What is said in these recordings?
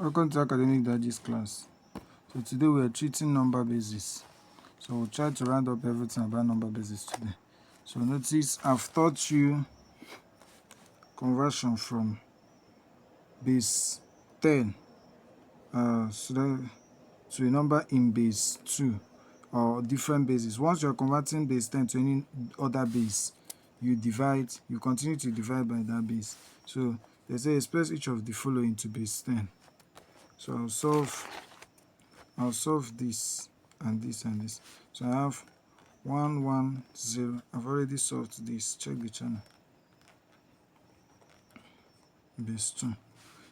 Welcome to Academic Digest class. So today we are treating number bases. So we'll try to round up everything about number bases today. So notice I've taught you conversion from base 10 to a number in base 2 or different bases. Once you're converting base 10 to any other base, you continue to divide by that base. So they say express each of the following to base 10. So I'll solve this and this and this. So I have 1, 1, 0. I've already solved this. Check the channel. Base 2.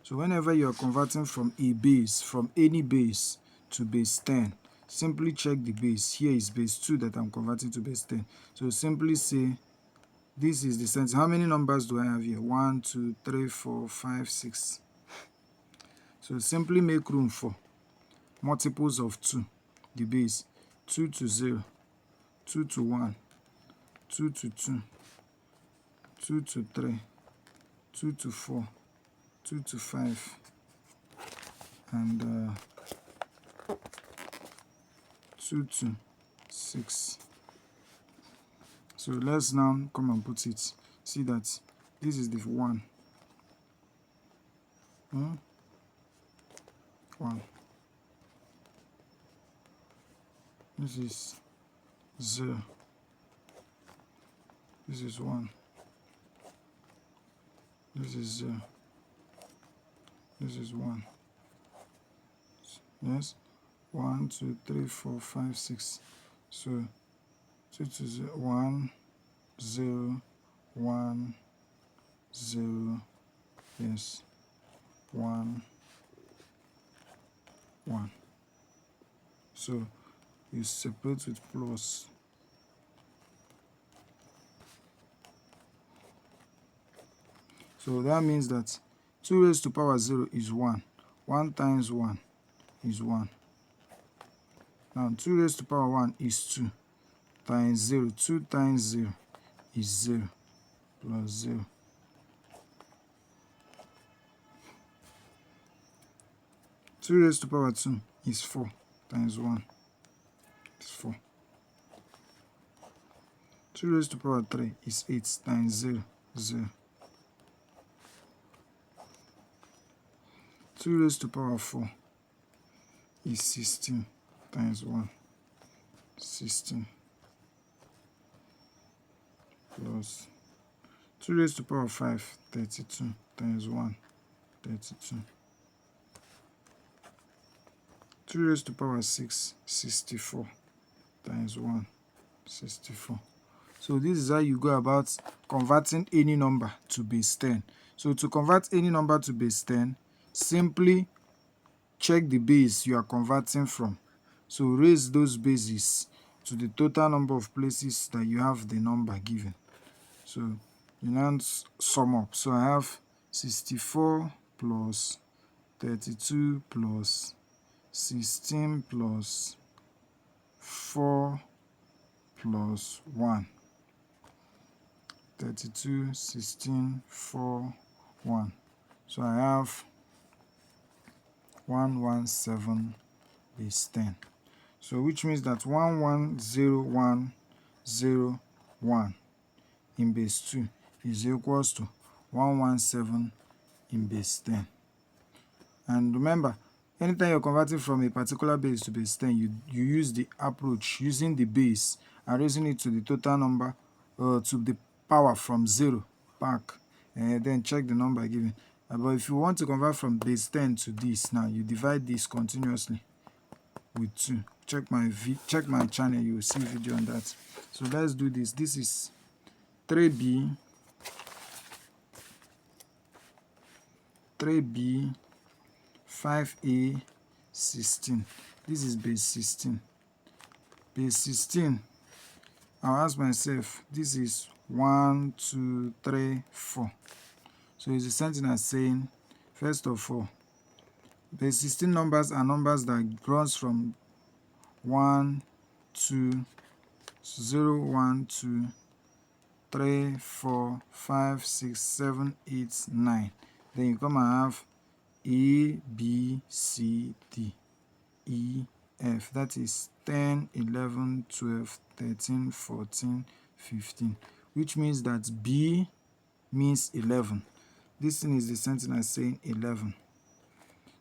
So whenever you are converting from a base, from any base to base 10, simply check the base. Here is base 2 that I'm converting to base 10. So simply say this is the sense. How many numbers do I have here? 1, 2, 3, 4, 5, 6. So simply make room for multiples of 2. The base 2 to 0, 2 to 1, 2 to 2, 2 to 3, 2 to 4, 2 to 5, and 2 to 6. So let's now come and put it. See that this is the 1. 1. This is 0. This is 1. This is 0. This is 1. Yes? 1, 2, 3, 4, 5, 6. So 2 to 0, 1, 0, 1, 0. Yes. 1, 1. So you separate with plus. So that means that 2 raised to power 0 is 1. 1 times 1 is 1. Now 2 raised to power 1 is 2 times 0. 2 times 0 is 0 plus 0. 2 raised to power 2 is 4 times 1 is 4. 2 raised to power 3 is 8 times 0, 0. 2 raised to power 4 is 16 times 1, 16, plus 2 raised to power 5, 32 times 1, 32. 2 raised to power 6, 64 times 1, 64. So this is how you go about converting any number to base 10. So to convert any number to base 10, simply check the base you are converting from. So raise those bases to the total number of places that you have the number given. So you now sum up. So I have 64 plus 32 plus 16 plus 4 plus 1. 32, 16, 4, 1. So I have 117 base 10. So which means that 110,101 in base 2 is equals to 117 in base 10. And remember, anytime you're converting from a particular base to base 10, you use the approach using the base and raising it to the total number, to the power from 0 back, and then check the number given. But if you want to convert from base 10 to this, now you divide this continuously with 2. Check my channel, you will see video on that. So let's do this. This is 3b 5a 16. This is base 16. Base 16, I'll ask myself, this is 1, 2, 3, 4. So it's the same thing as saying, first of all, base 16 numbers are numbers that runs from 1, 2, 0, 1, 2, 3, 4, 5, 6, 7, 8, 9. Then you come and have A, B, C, D, E, F. That is 10, 11, 12, 13, 14, 15. Which means that B means 11. This thing is the same thing as saying 11.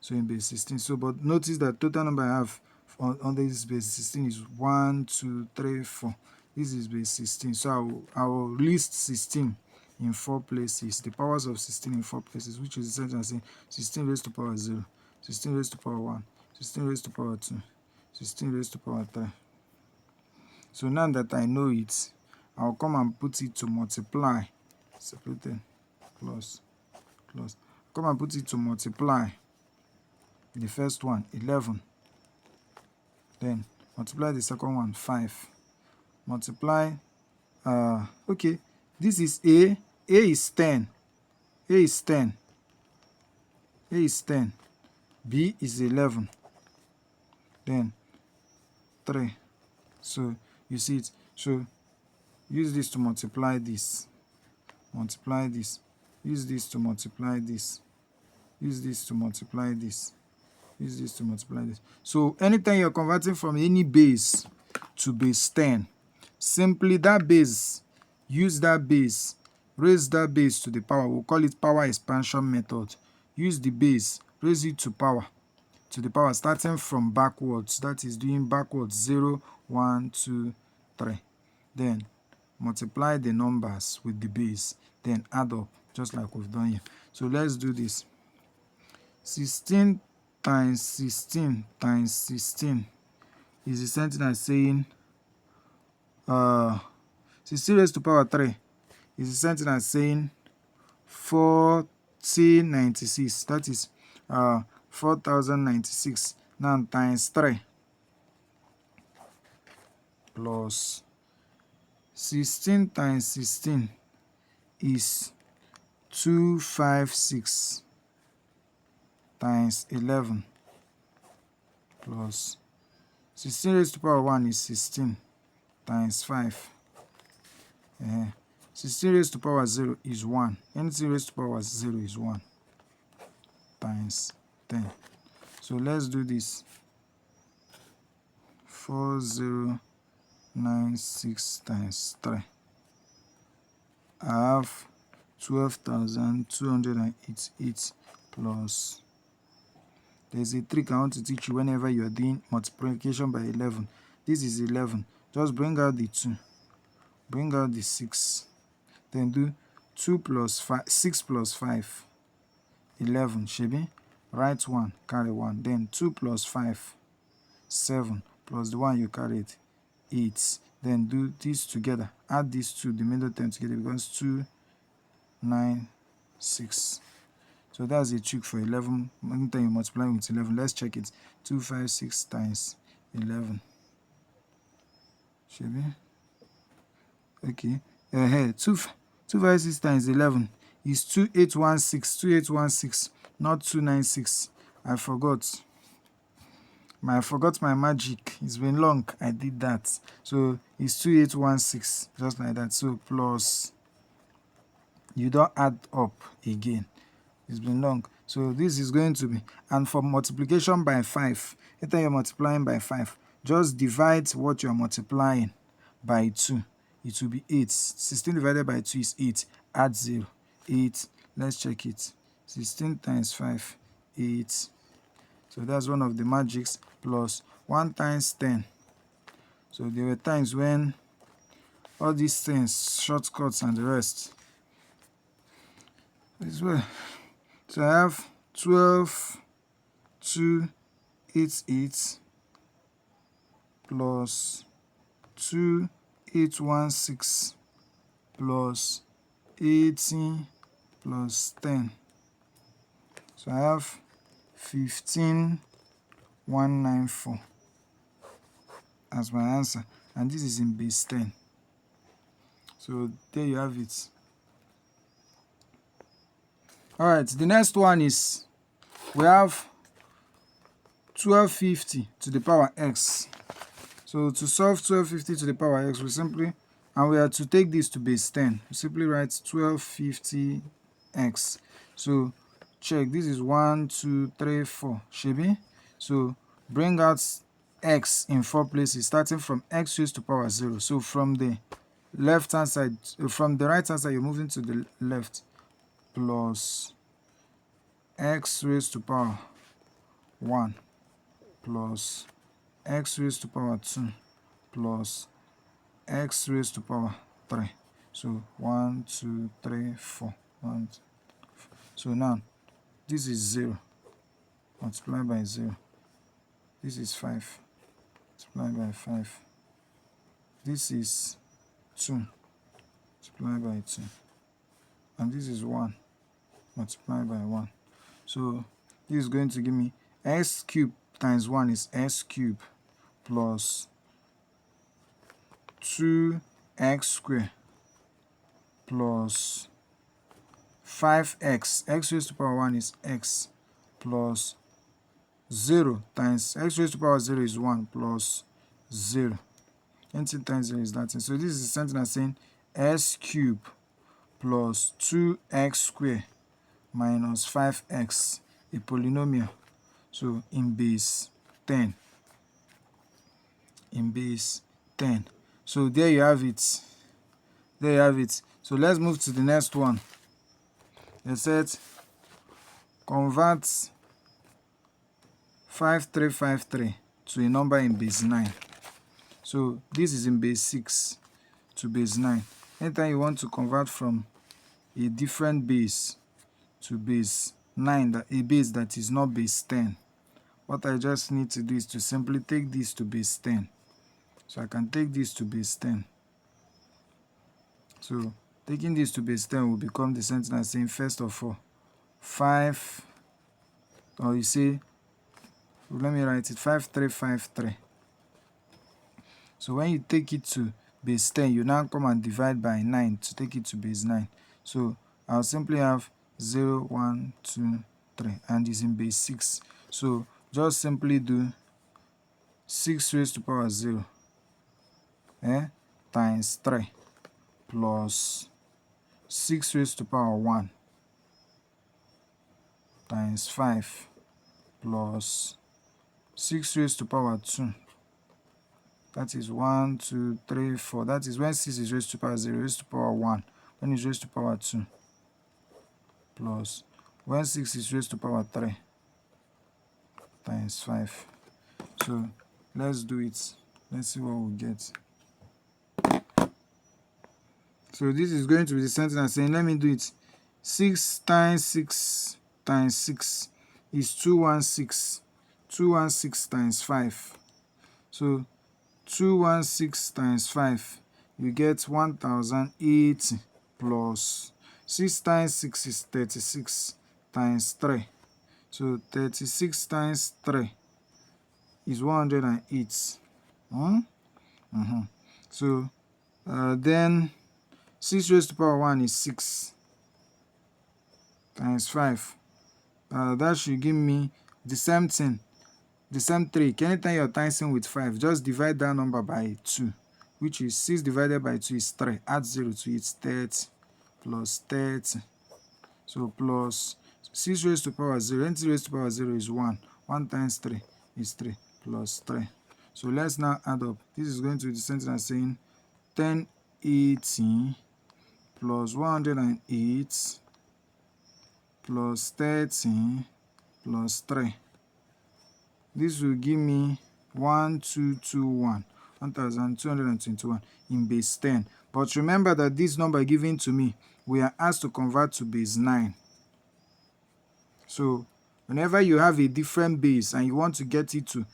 So in base 16. So, but notice that total number I have on this base 16 is 1, 2, 3, 4. This is base 16. So I will list 16 in 4 places. The powers of 16 in 4 places, which is the same thing as saying 16 raised to power 0, 16 raised to power 1, 16 raised to power 2, 16 raised to power 3. So now that I know it, I'll come and put it to multiply. Separated, plus. Come and put it to multiply. The first one, 11. Then multiply the second one, 5. Multiply, okay, this is A. A is 10. A is 10. A is 10. B is 11. Then 3. So you see it. So use this to multiply this. Multiply this. Use this to multiply this. Use this to multiply this. Use this to multiply this. So anytime you're converting from any base to base 10, simply that base, use that base, raise that base to the power. We'll call it power expansion method. Use the base, raise it to the power, starting from backwards. That is doing backwards 0, 1, 2, 3. Then multiply the numbers with the base, then add up, just like we've done here. So let's do this. 16 times 16 times 16 is the same thing as saying 16 raised to power 3 is the same thing as saying 4096. That is 4096. Now times 3 plus 16 times 16 is 256 times 11 plus 16 raised to power 1 is 16 times 5. 16 raised to power 0 is 1. Anything raised to power 0 is 1 times 10. So let's do this. 4096 times 3. I have 12,288 plus. There's a trick I want to teach you whenever you are doing multiplication by 11. This is 11. Just bring out the 2. Bring out the 6. Then do 2 plus 5, 6 plus 5, 11. Shebi, write 1, carry 1. Then 2 plus 5, 7, plus the 1 you carried, 8. Then do this together. Add these two, the middle term together, becomes 2, 9, 6. So that's a trick for 11. Anytime you multiply with 11, let's check it. 256 times 11. Should be okay. 256 times 11 is 2816. 2816, not 296. I forgot my magic. It's been long. I did that. So it's 2816, just like that. So plus, you don't add up again. It's been long. So this is going to be, and for multiplication by 5, anytime you're multiplying by 5, just divide what you're multiplying by 2. It will be 8. 16 divided by 2 is 8. Add 0. 8. Let's check it. 16 times 5, 8. So that's one of the magics. Plus 1 times 10. So there were times when all these things, shortcuts and the rest, as well. So I have 12,288 plus 2816 plus 18 plus 10. So I have 15,194 as my answer, and this is in base 10. So there you have it. Alright, the next one is, we have 1250 to the power x. So to solve 1250 to the power x, we simply, and we are to take this to base 10, we simply write 1250x. So check. This is 1, 2, 3, 4. Shebi? So bring out x in 4 places, starting from x raised to power 0. So from the left hand side, from the right hand side, you're moving to the left, plus x raised to power 1 plus x raised to power 2 plus x raised to power 3. So 1, 2, 3, 4. 1, 2. So now this is 0 multiplied by 0. This is 5 multiplied by 5. This is 2 multiplied by 2. And this is 1 multiplied by 1. So this is going to give me x cubed times 1 is x cubed plus 2x squared plus 5x. X raised to power 1 is x plus 0 times x raised to power 0 is 1 plus 0. Anything times 0 is that. So this is something that's saying x cubed plus 2x squared minus 5x, a polynomial. So in base 10. In base 10. So there you have it. There you have it. So let's move to the next one. They said convert 5353 to a number in base 9. So this is in base 6 to base 9. Anytime you want to convert from a different base to base 9, a base that is not base 10, what I just need to do is to simply take this to base 10. So I can take this to base 10. So taking this to base 10 will become the sentence saying, first of all, 5, or you say, let me write it, 5353. So when you take it to base 10, you now come and divide by 9 to take it to base 9. So I'll simply have 0, 1, 2, 3, and it's in base 6. So just simply do 6 raised to power 0 times 3 plus 6 raised to power 1 times 5 plus 6 raised to power 2. That is 1, 2, 3, 4. That is when 6 is raised to power 0, raised to power 1. When it's raised to power 2. Plus when 6 is raised to power 3 times 5. So let's do it. Let's see what we get. So this is going to be the sentence saying, let me do it. 6 times 6 times 6 is 216. 216 times 5. So 216 times 5, you get 1080 plus 6 times 6 is 36 times 3. So 36 times 3 is 108. So then 6 raised to power 1 is 6 times 5. That should give me the same thing, the same trick. Anytime you're timesing with 5, just divide that number by 2, which is 6 divided by 2 is 3. Add 0 to it, 30 plus 30. So plus 6 raised to power 0. Anything raised to power 0 is 1. 1 times 3 is 3 plus 3. So let's now add up. This is going to be the sentence saying 1080 plus 108 plus 30 plus 3. This will give me 1221, 1221 in base 10. But remember that this number given to me, we are asked to convert to base 9. So whenever you have a different base and you want to get it to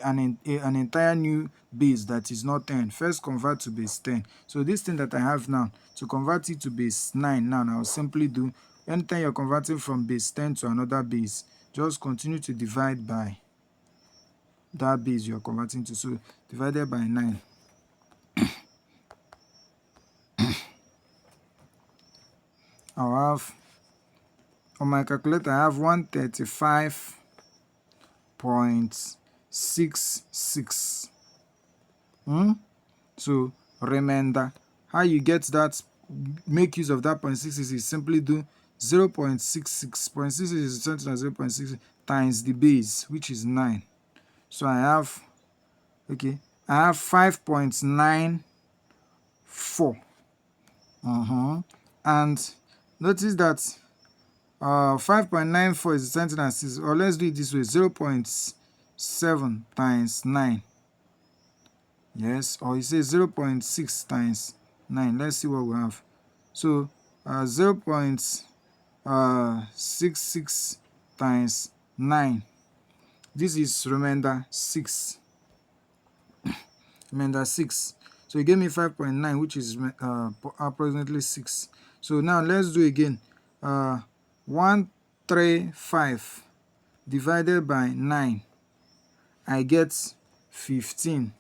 an entire new base that is not 10, first convert to base 10. So this thing that I have now, to convert it to base 9 now, I will simply do, anytime you're converting from base 10 to another base, just continue to divide by that base you're converting to. So divided by 9. I'll have, on my calculator, I have 135.66. So remainder, how you get that, make use of that 0.66 is simply do 0.66. 0.66 is the center, 0.66 times the base, which is 9. So I have, okay, I have 5.94. And notice that 5.94 is the center and 6, or let's do it this way, 0.7 times 9. Yes, or you say 0.6 times 9. Let's see what we have. So 0.66 times 9. This is remainder 6. Remainder 6. So you gave me 5.9, which is approximately 6. So now let's do again. 135 divided by 9. I get 15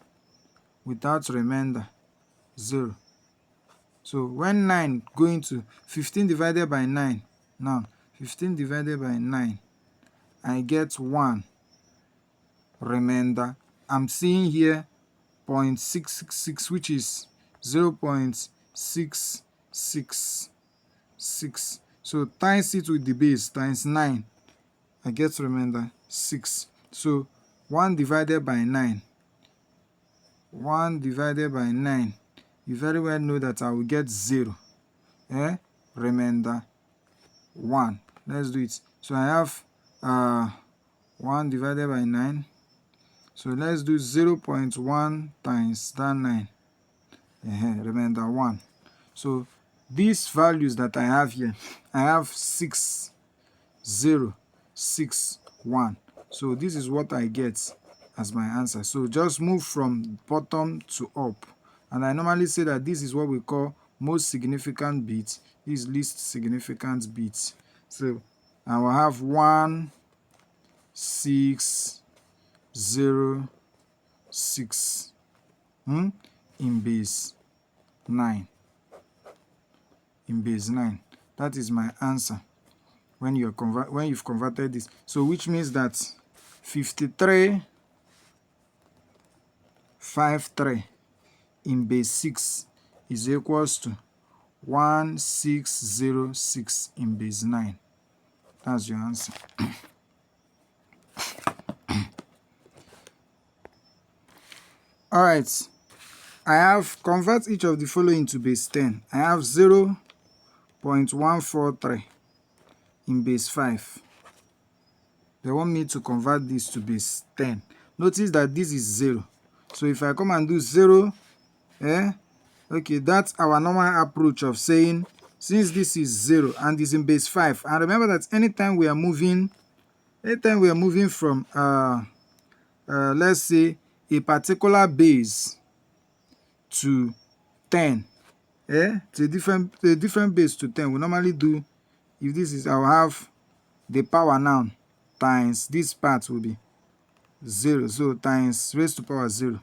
without remainder 0. So when 9 going to 15 divided by 9, now 15 divided by 9, I get 1 remainder. I'm seeing here 0.666, which is 0.666. So times it with the base times 9, I get remainder 6. So 1 divided by 9. 1 divided by 9. You very well know that I will get 0. Remainder 1. Let's do it. So I have 1 divided by 9. So let's do 0.1 times that 9. Remainder 1. So these values that I have here, I have 6, 0, 6, 1. So this is what I get as my answer. So just move from bottom to up. And I normally say that this is what we call most significant bit. This is least significant bit. So I will have 1, 6, 0, 6 in base 9. In base 9. That is my answer when you've converted this. So which means that 5353 in base 6 is equals to 1606 in base 9. That's your answer. All right. I have convert each of the following to base 10. I have 0.143 in base 5. They want me to convert this to base 10. Notice that this is 0. So if I come and do 0, okay, that's our normal approach of saying, since this is 0 and is in base 5, and remember that anytime we are moving from, let's say, a particular base to 10, to a different base to 10, we normally do, if this is, I'll have the power now times this part will be 0, so times raised to power 0.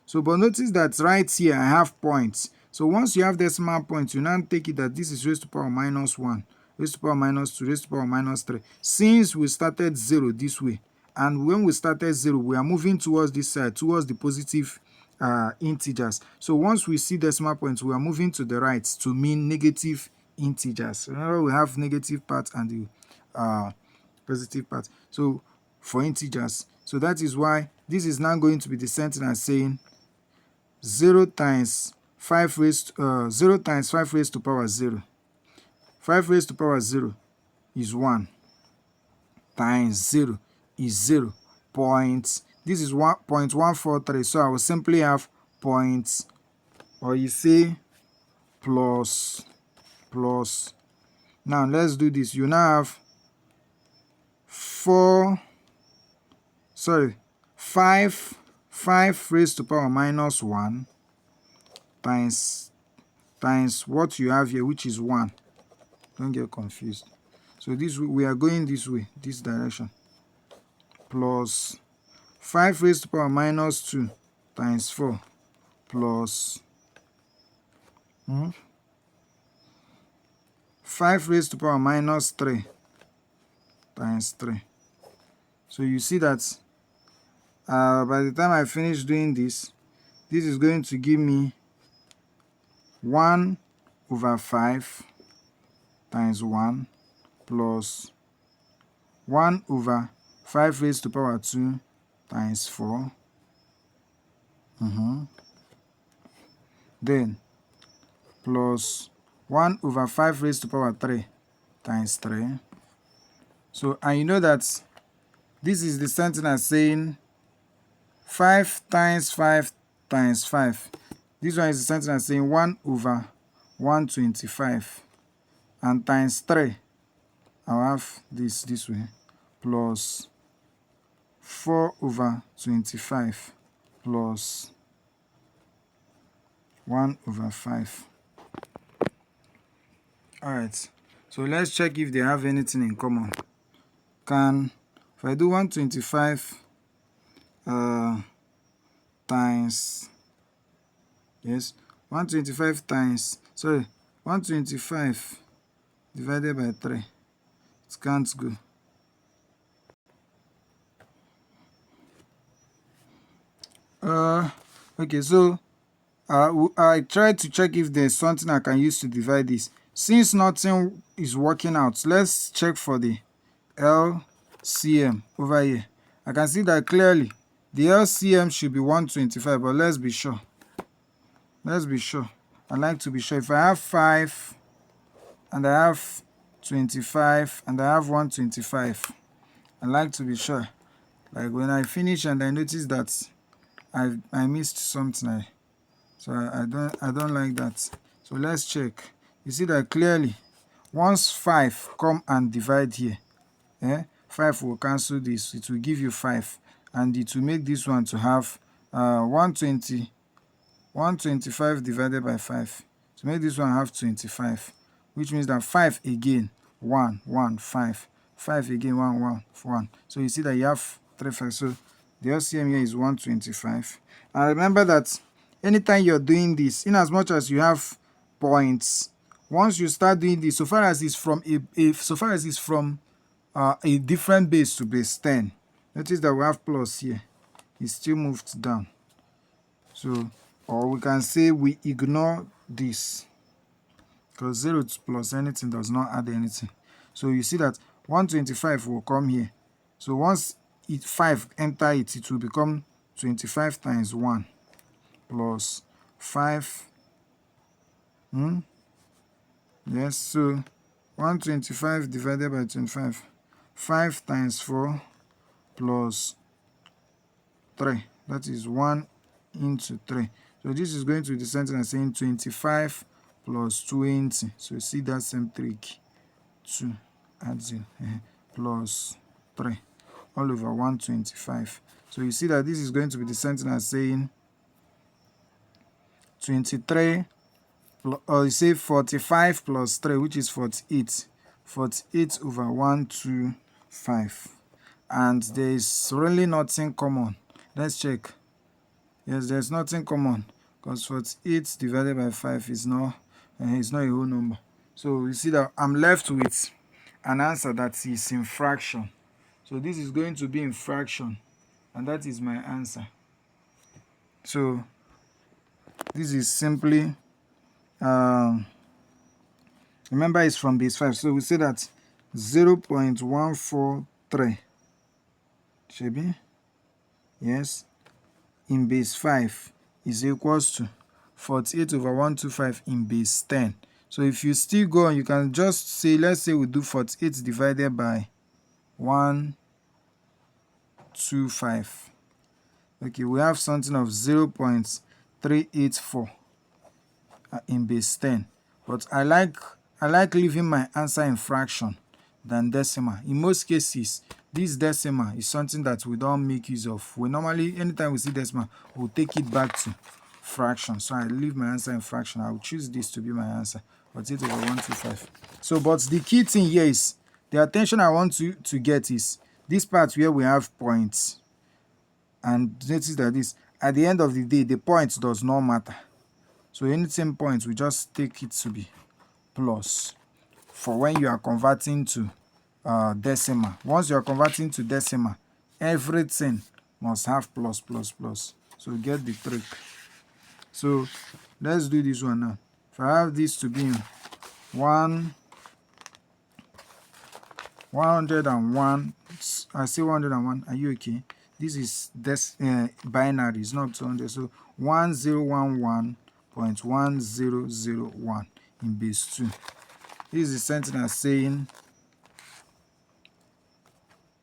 So but notice that right here I have points. So once you have decimal points, you now take it that this is raised to power minus 1, raised to power minus 2, raised to power minus 3. Since we started 0 this way, and when we started 0, we are moving towards this side, towards the positive integers. So once we see decimal points, we are moving to the right to mean negative integers. Remember, we have negative part and the positive part. So for integers, so that is why this is now going to be the sentence saying 0 times 5 raised to power 0. 5 raised to power 0 is 1 times 0 is 0. This is 1.143. So I will simply have points, or you say plus. Now let's do this. You now have 5 raised to power minus 1 times what you have here, which is 1. Don't get confused. So this, we are going this way, this direction, plus 5 raised to power minus 2 times 4 plus 5 raised to power minus 3 times 3. So you see that by the time I finish doing this, this is going to give me 1 over 5 times 1 plus 1 over 5 raised to power 2 times 4. Then plus 1 over 5 raised to power 3 times 3. So, and you know that this is the same thing as saying 5 times 5 times 5. This one is the same thing as saying 1 over 125. And times 3, I'll have this way, plus 4 over 25 plus 1 over 5. Alright, so let's check if they have anything in common. If I do 125 times, 125 times, 125 divided by 3, it can't go. Okay, so I tried to check if there's something I can use to divide this. Since nothing is working out, let's check for the LCM over here. I can see that clearly the LCM should be 125, but let's be sure. I like to be sure. If I have 5 and I have 25 and I have 125, I like to be sure. Like when I finish and I notice that I missed something, so I don't like that. So let's check. You see that clearly once 5 come and divide here, 5 will cancel this, it will give you 5, and it will make this one to have 125 divided by 5 to make this one have 25, which means that 5 again 1 1 5 5 again 1 1 1. So you see that you have 3 5. So the LCM here is 125. And remember that anytime you're doing this, in as much as you have points, once you start doing this, so far as it's from a different base to base 10, notice that we have plus here, it's still moved down. So, or we can say we ignore this, because 0 plus anything does not add anything. So you see that 125 will come here. So once 5 enter it, it will become 25 times 1 plus 5. Yes, so 125 divided by 25. 5 times 4 plus 3. That is 1 into 3. So this is going to be the same thing as saying 25 plus 20. So you see that same trick. 2 add 0 plus 3 all over 125. So you see that this is going to be the same thing as saying 23, or you say 45 plus 3, which is 48. 48 over 125. And there is really nothing common. Let's check. Yes, there's nothing common, because 48 divided by 5 is not a whole number. So you see that I'm left with an answer that is in fraction. So this is going to be in fraction, and that is my answer. So this is simply, remember it's from base 5. So we say that 0.143 should be, yes, in base 5 is equals to 48 over 125 in base 10. So if you still go on, you can just say, let's say we do 48 divided by 125. Okay, we have something of 0.384 in base 10. But I like leaving my answer in fraction than decimal. In most cases, this decimal is something that we don't make use of. We normally, anytime we see decimal, we'll take it back to fraction. So I leave my answer in fraction. I will choose this to be my answer. 48 over 125. So, but the key thing here is, the attention I want you to get is this part where we have points. And notice that this, at the end of the day, the points does not matter. So anything points, we just take it to be plus for when you are converting to decimal. Once you are converting to decimal, everything must have plus plus plus. So get the trick. So let's do this one now. If I have this to be 1 101. I say 101. Are you okay? This is this binary. It's not 200. So 1011.1001 in base 2. This is the sentence saying,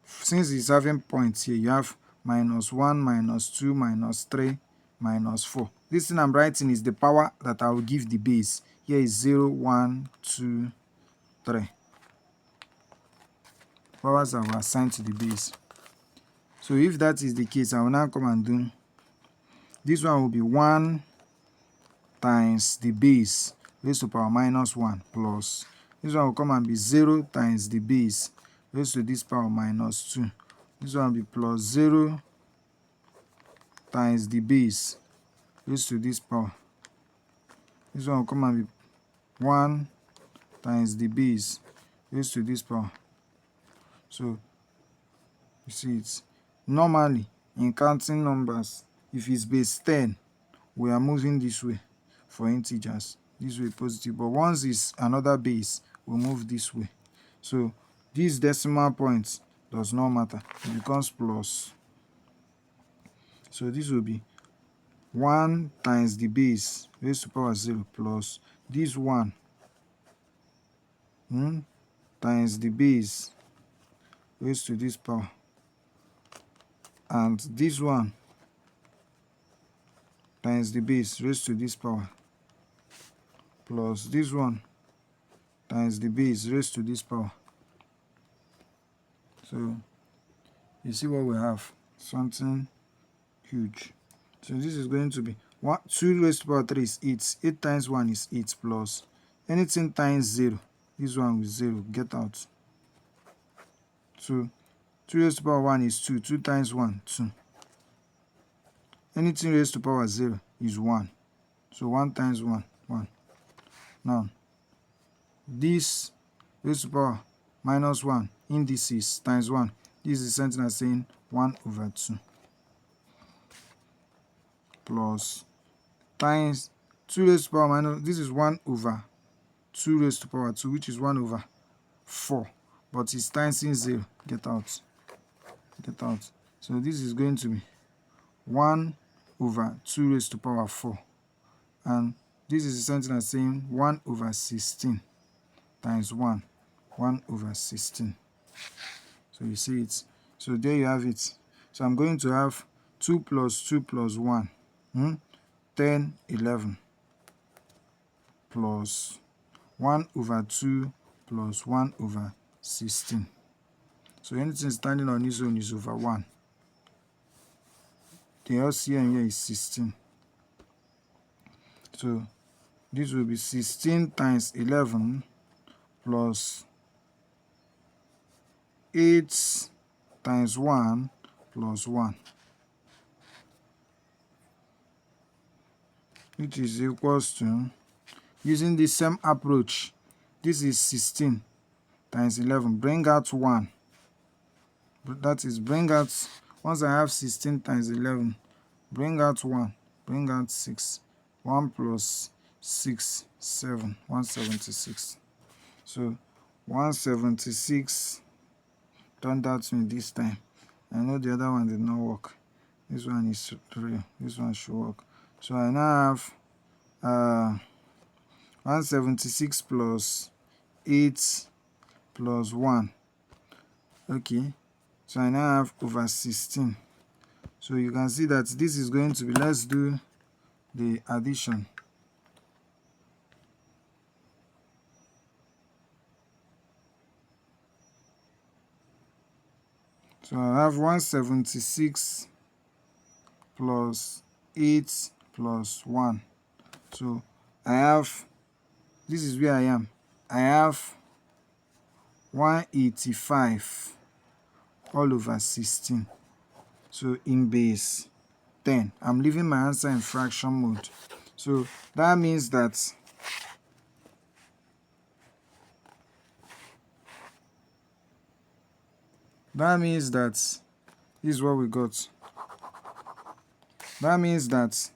since it's having points here, you have -1, -2, -3, -4. This thing I'm writing is the power that I will give the base. Here is 0, 1, 2, 3. Powers I will assign to the base. So if that is the case, I will now come and do this one will be 1 times the base raised to power -1 plus this one will come and be 0 times the base raised to this power -2. This one will be plus 0 times the base raised to this power. This one will come and be 1 times the base raised to this power. So you see, it's normally in counting numbers, if it's base 10, we are moving this way for integers, this way positive, but once it's another base, we move this way. So this decimal point does not matter, it becomes plus. So this will be 1 times the base raised to power 0 plus this 1 times the base raised to this power, and this 1 times the base raised to this power, plus this 1 times the base raised to this power. So you see what we have, something huge. So this is going to be 2 raised to power 3 is 8. 8 times 1 is 8 plus anything times 0. This one with 0, get out. So 2 raised to power 1 is 2. 2 times 1, 2. Anything raised to power 0 is 1. So 1 times 1, 1. Now, this raised to power -1 indices times 1. This is something as saying 1/2 plus times 2 raised to power minus, this is 1/2 raised to power 2, which is 1/4. But it's times in 0. Get out. Get out. So this is going to be 1/2 raised to power 4. And this is something as saying 1/16 times 1. 1/16. So you see it. So there you have it. So I'm going to have 2 plus 2 plus 1. 10, 11 plus 1/2 plus 1/16. So anything standing on its own is over 1. The LCM here is 16. So this will be 16 times 11 plus 8 times 1 plus 1, which is equals to, using the same approach, this is 16 times 11, bring out 1. That is, bring out, once I have 16 times 11, bring out 1, bring out 6. 1 plus 6, 7, 176. So 176 turned out to me this time. I know the other one did not work. This one is real. This one should work. So I now have 176 plus 8 plus 1. Okay. So I now have over 16. So you can see that this is going to be, let's do the addition. So I have 176 plus 8 plus 1. So I have, this is where I am. I have 185 all over 16. So in base 10. I'm leaving my answer in fraction mode. So that means that this is what we got. That means that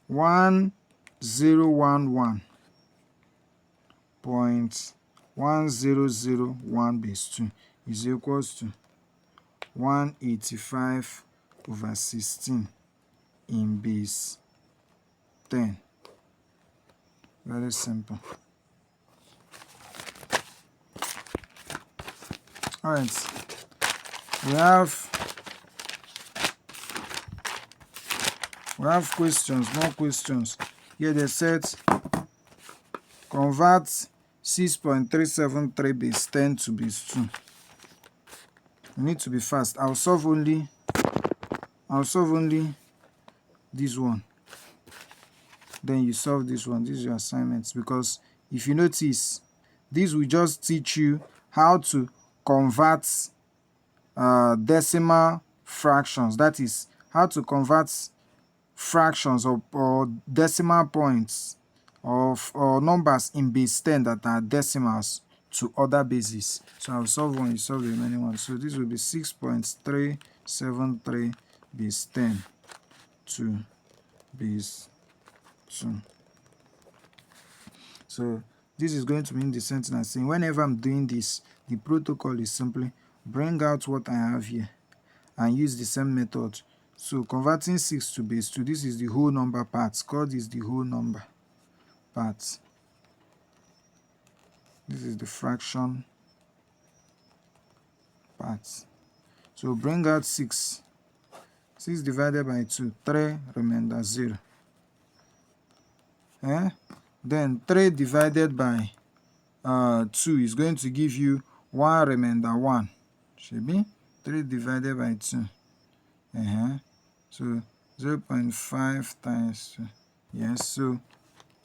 1011.1001 base 2 is equals to 185 over 16 in base 10. Very simple. Alright, we have questions, more questions. Here they said convert 6.373 base 10 to base 2. You need to be fast. I'll solve only this one. Then you solve this one. This is your assignments, because if you notice, this will just teach you how to convert decimal fractions. That is, how to convert fractions or decimal points or numbers in base 10 that are decimals to other bases. So I'll solve one, you solve the remaining one. So this will be 6.373 base 10 to base 2. So this is going to mean the same thing as saying whenever I'm doing this, the protocol is simply bring out what I have here and use the same method. So converting 6 to base 2, this is the whole number part. Call this the whole number part. This is the fraction part. So bring out 6. 6 divided by 2, 3, remainder 0. Then 3 divided by 2 is going to give you 1, remainder 1. Should be 3 divided by 2. So 0.5 times 2. Yes, so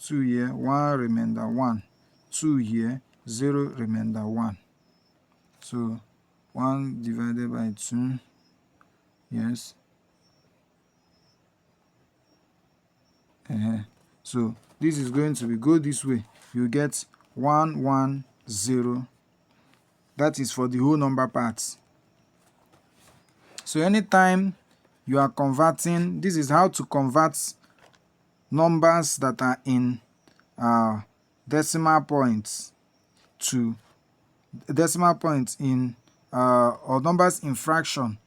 2 here, 1, remainder 1. 2 here, 0, remainder 1. So 1 divided by 2. Yes. So this is going to be, go this way, you get 1, 1, 0. That is for the whole number parts. So anytime you are converting, this is how to convert numbers that are in decimal points to decimal points in or numbers in fraction,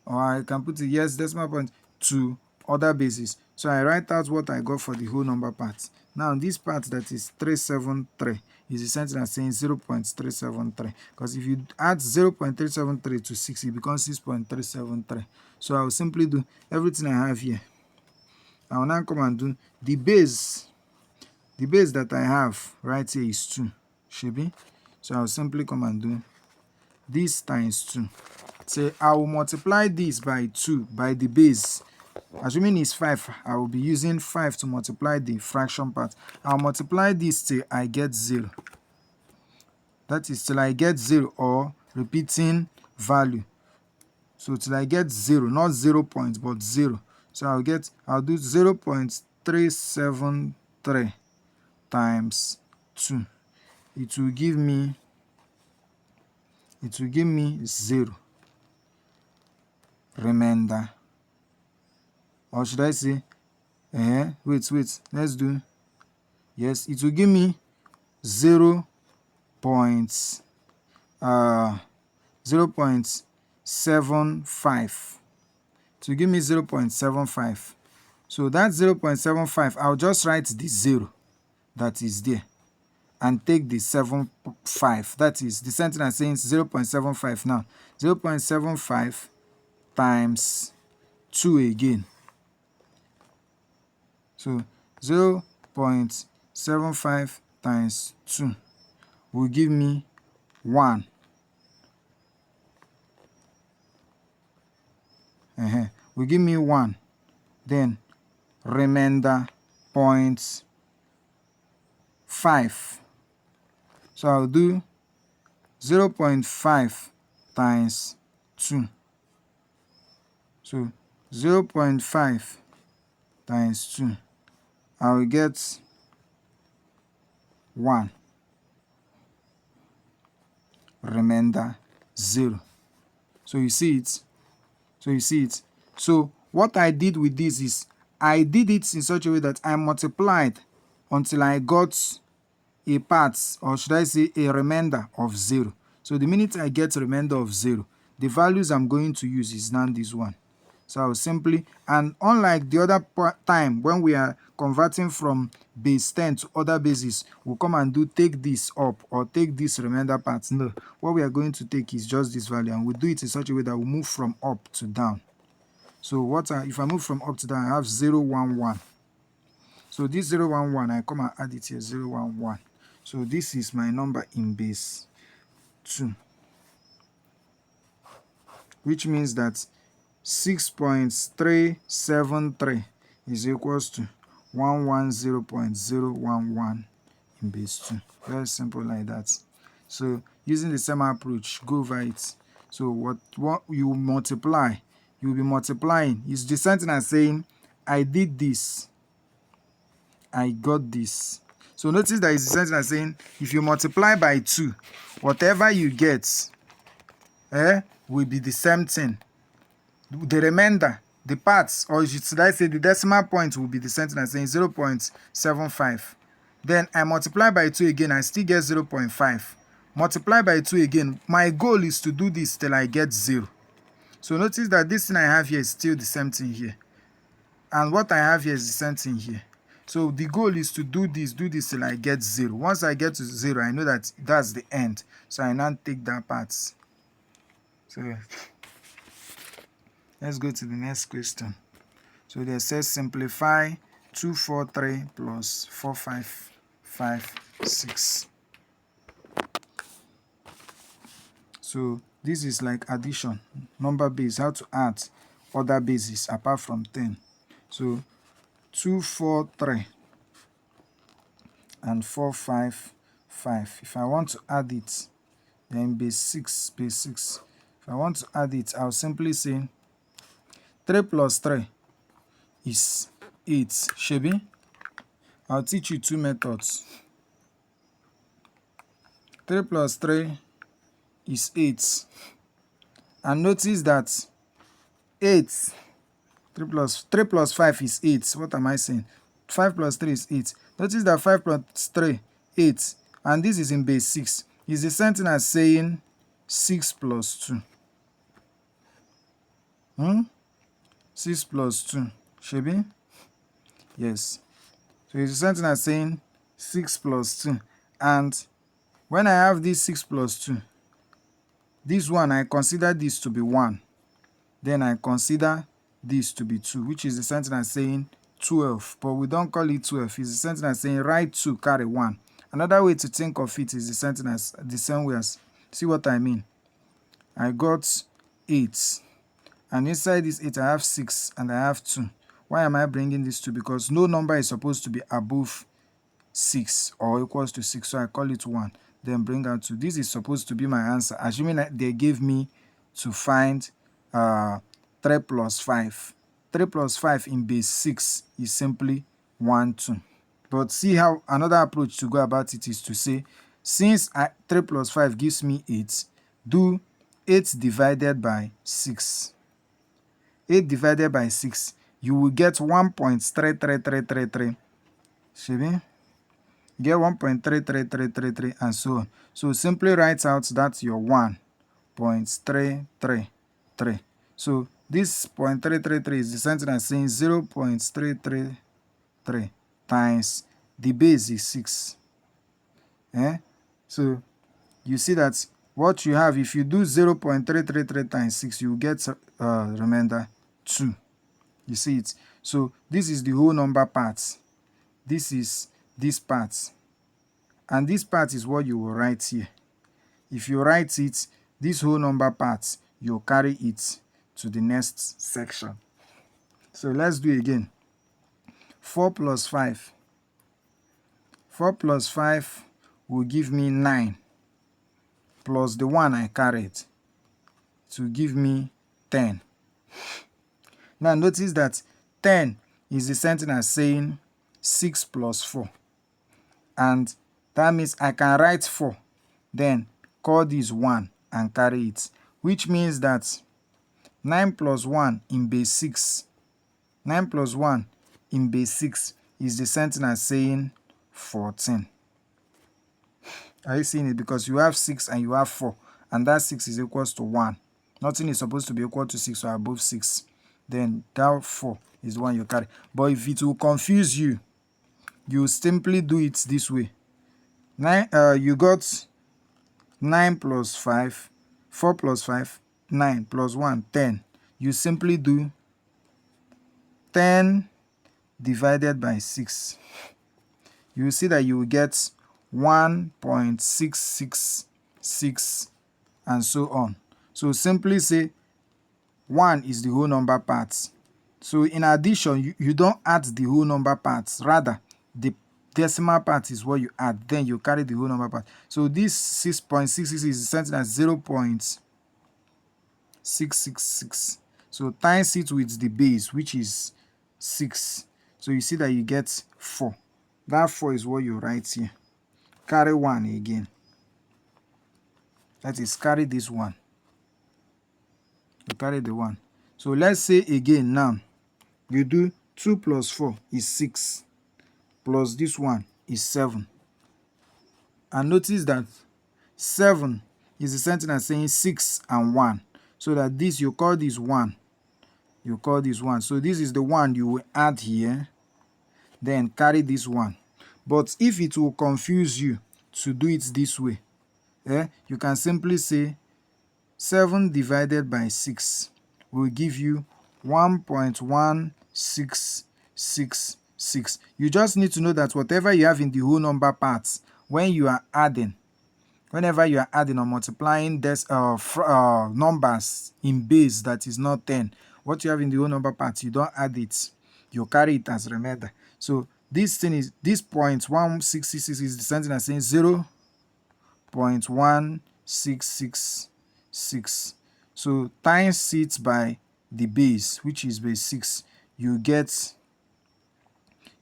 or I can put it, yes, decimal point to other bases. So I write out what I got for the whole number part. Now this part that is 373 is the same thing as saying 0.373, because if you add 0.373 to 6, it becomes 6.373. So I will simply do everything I have here. I will now come and do the base. The base that I have right here is 2, should be. So I will simply come and do this times 2. So I will multiply this by 2 by the base. Assuming it's 5, I will be using 5 to multiply the fraction part. I'll multiply this till I get 0. That is till I get 0 or repeating value. So till I get 0, not 0 points, but 0. So I'll do 0.373 times 2. It will give me 0 remainder. Or should I say, wait, let's do, yes, it will give me 0.75. To give me 0.75. So that 0.75, I'll just write the 0 that is there and take the 75. That is the same thing as saying 0.75 now. 0.75 times 2 again. So 0.75 times 2 will give me 1. Will give me 1. Then remainder 0.5. So I'll do 0.5 times 2. So 0.5 times 2. I will get 1. Remainder 0. So you see it. So what I did with this is I did it in such a way that I multiplied until I got a part, or should I say a remainder of 0. So the minute I get a remainder of 0, the values I'm going to use is now this one. So I will simply, and unlike the other time when we are converting from base 10 to other bases, we'll come and do take this up or take this remainder part. No, what we are going to take is just this value, and we'll do it in such a way that we move from up to down. So if I move from up to down, I have 0, 1, 1. So this 0, 1, 1, I come and add it here, 0, 1, 1. So this is my number in base 2, which means that 6.373 is equals to 110.011 in base 2. Very simple like that. So using the same approach, go over it. So what you multiply, you will be multiplying. It's the same thing as saying, I did this, I got this. So notice that it's the same thing as saying, if you multiply by 2, whatever you get will be the same thing. The remainder, the parts, or should I say the decimal point, will be the same thing as saying 0.75. Then I multiply by 2 again, I still get 0.5. Multiply by 2 again. My goal is to do this till I get 0. So notice that this thing I have here is still the same thing here. And what I have here is the same thing here. So the goal is to do this till I get 0. Once I get to 0, I know that that's the end. So I now take that part. So let's go to the next question. So they says simplify 243 plus 4556. So this is like addition, number base, how to add other bases apart from 10. So 243 and 455. If I want to add it, then base 6. If I want to add it, I'll simply say 3 plus 3 is 8. Shebi, I'll teach you 2 methods. 3 plus 3 is 8. And notice that 8, 3 plus 5 is 8. What am I saying? 5 plus 3 is 8. Notice that 5 plus 3, 8. And this is in base 6. Is the same thing as saying 6 plus 2. 6 plus 2. Shebi? Yes. So it's the same thing as saying 6 plus 2. And when I have this 6 plus 2, this one, I consider this to be 1. Then I consider this to be 2, which is the same thing as saying 12. But we don't call it 12. It's the same thing as saying write 2, carry 1. Another way to think of it is the same way as, see what I mean? I got 8. And inside this 8, I have 6 and I have 2. Why am I bringing this 2? Because no number is supposed to be above 6 or equals to 6. So I call it 1. Then bring out 2. This is supposed to be my answer, assuming that they gave me to find 3 plus 5. 3 plus 5 in base 6 is simply 1, 2. But see how another approach to go about it is to say, since 3 plus 5 gives me 8, do 8 divided by 6. 8 divided by 6, you will get 1.33333. Should get 1.33333 and so on. So simply write out that your 1.333. So this 0.333 is the same thing as saying 0.333 times the base is 6. So you see that what you have, if you do 0.333 times 6, you get remainder 2. You see it? So this is the whole number part. This is this part. And this part is what you will write here. If you write it, this whole number part, you'll carry it to the next section. So let's do it again. 4 plus 5. 4 plus 5 will give me 9. Plus the 1 I carried to give me 10. Now notice that 10 is the same thing as saying 6 plus 4. And that means I can write 4. Then call this 1 and carry it. Which means that 9 plus 1 in base 6. 9 plus 1 in base 6 is the same thing as saying 14. Are you seeing it? Because you have 6 and you have 4. and that 6 is equals to 1. Nothing is supposed to be equal to 6 or above 6. Then that 4 is the one you carry. But if it will confuse you, you simply do it this way. You got 9 plus 5, 4 plus 5, 9 plus 1, 10. You simply do 10 divided by 6. You will see that you will get 1.666 and so on. So simply say 1 is the whole number parts. So in addition, you don't add the whole number parts. Rather, the decimal part is what you add. Then you carry the whole number part. So this 6.66 is something as 0.666. So times it with the base, which is 6. So you see that you get 4. That 4 is what you write here. Carry 1 again. That is, carry this 1. You carry the 1. So let's say again now, you do 2 plus 4 is 6. Plus this one is 7. And notice that 7 is the same thing as saying 6 and 1. So that this, you call this 1. You call this 1. So this is the one you will add here. Then carry this 1. But if it will confuse you to do it this way, you can simply say 7 divided by 6 will give you 1.1666. You just need to know that whatever you have in the whole number parts, when you are adding, whenever you are adding or multiplying numbers in base that is not 10, what you have in the whole number parts, you don't add it. You carry it as remainder. So this thing is, this point 1.666 is the same thing as saying 0.1666. So times it by the base, which is base 6, you get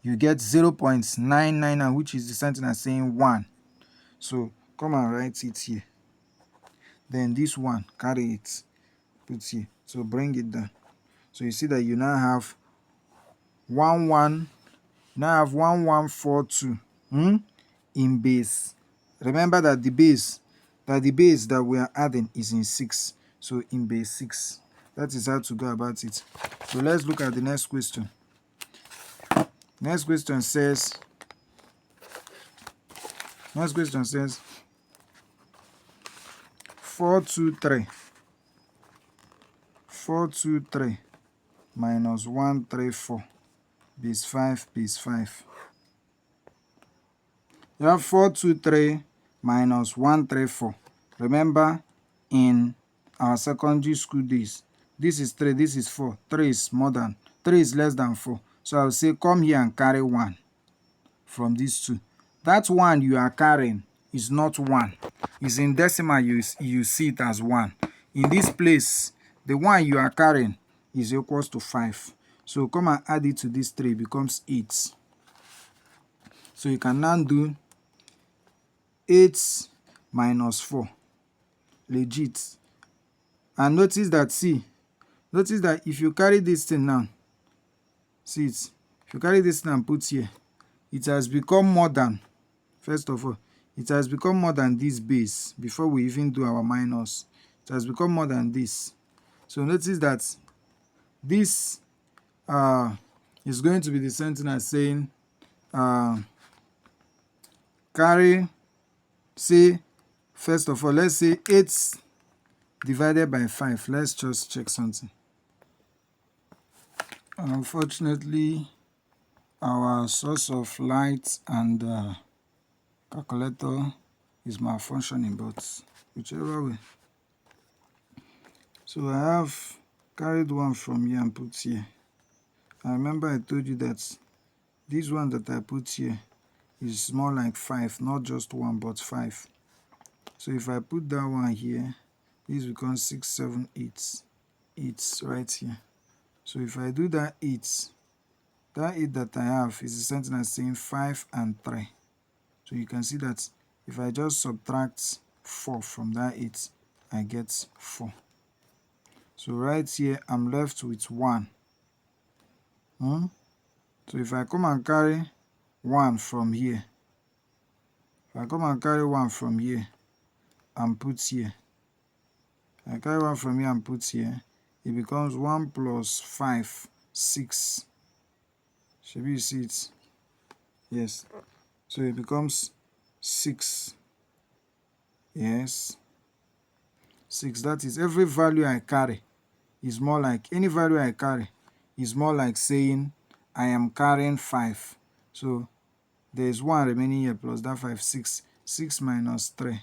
0.999, which is the same thing as saying 1. So come and write it here. Then this one, carry it, put here. So bring it down. So you see that you now have 1142 in base. Remember that the base that we are adding is in 6. So in base 6. That is how to go about it. So let's look at the next question. Next question says 423 minus 134 base 5 base 5. You have 423 minus 134. Remember, in our secondary school days, this is 3, this is 4. 3 is less than 4. So I'll say come here and carry 1 from these two. That 1 you are carrying is not 1. It's in decimal, you see it as 1. In this place, the 1 you are carrying is equals to 5. So come and add it to this 3, it becomes 8. So you can now do 8 minus 4. Legit. And notice that, if you carry this thing now, see it, if you carry this thing and put here, it has become more than, first of all, it has become more than this base before we even do our minus. It has become more than this. So notice that this is going to be the same thing as saying carry, say, first of all, let's say 8 divided by 5. Let's just check something. Unfortunately, our source of light and calculator is malfunctioning, but whichever way. So I have carried 1 from here and put here. I remember I told you that this one that I put here is more like 5, not just 1 but 5. So if I put that one here, this becomes 6, 7, 8. It's right here. So if I do that 8, that I have is the same thing as saying 5 and 3. So you can see that if I just subtract 4 from that 8, I get 4. So right here, I'm left with 1. So if I come and carry 1 from here, and put here, I carry 1 from here and put here. It becomes 1 plus 5, 6. Should you see it? Yes. So it becomes 6. Yes. 6. That is, every value I carry is more like, any value I carry is more like saying I am carrying 5. So there is 1 remaining here plus that 5, 6. 6 minus 3.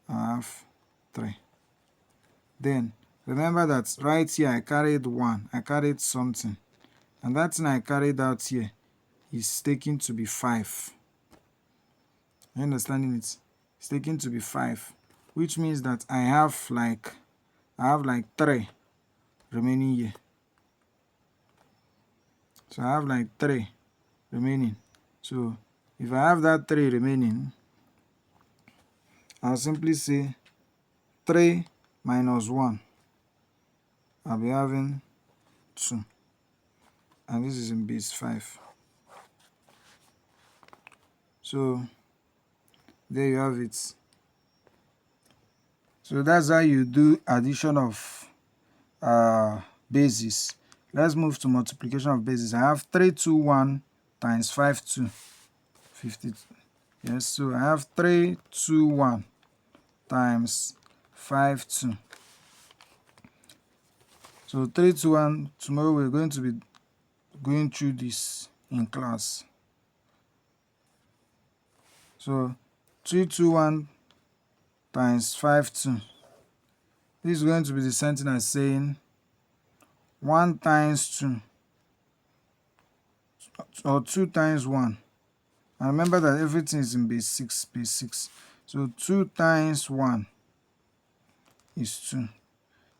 I have 3. Then remember that right here I carried 1. I carried something. And that thing I carried out here is taken to be 5. Are you understanding it? It's taken to be 5. Which means that I have like 3 remaining here. So I have like 3 remaining. So if I have that 3 remaining, I'll simply say 3 minus 1. I'll be having 2. And this is in base 5. So there you have it. So that's how you do addition of bases. Let's move to multiplication of bases. I have 321 times 52. 52. Yes, so I have 321 times 52. So 321, tomorrow we're going to be going through this in class. So 321 times 52. This is going to be the same thing as saying 1 times 2 or 2 times 1. And remember that everything is in base 6, base 6. So 2 times 1 is 2.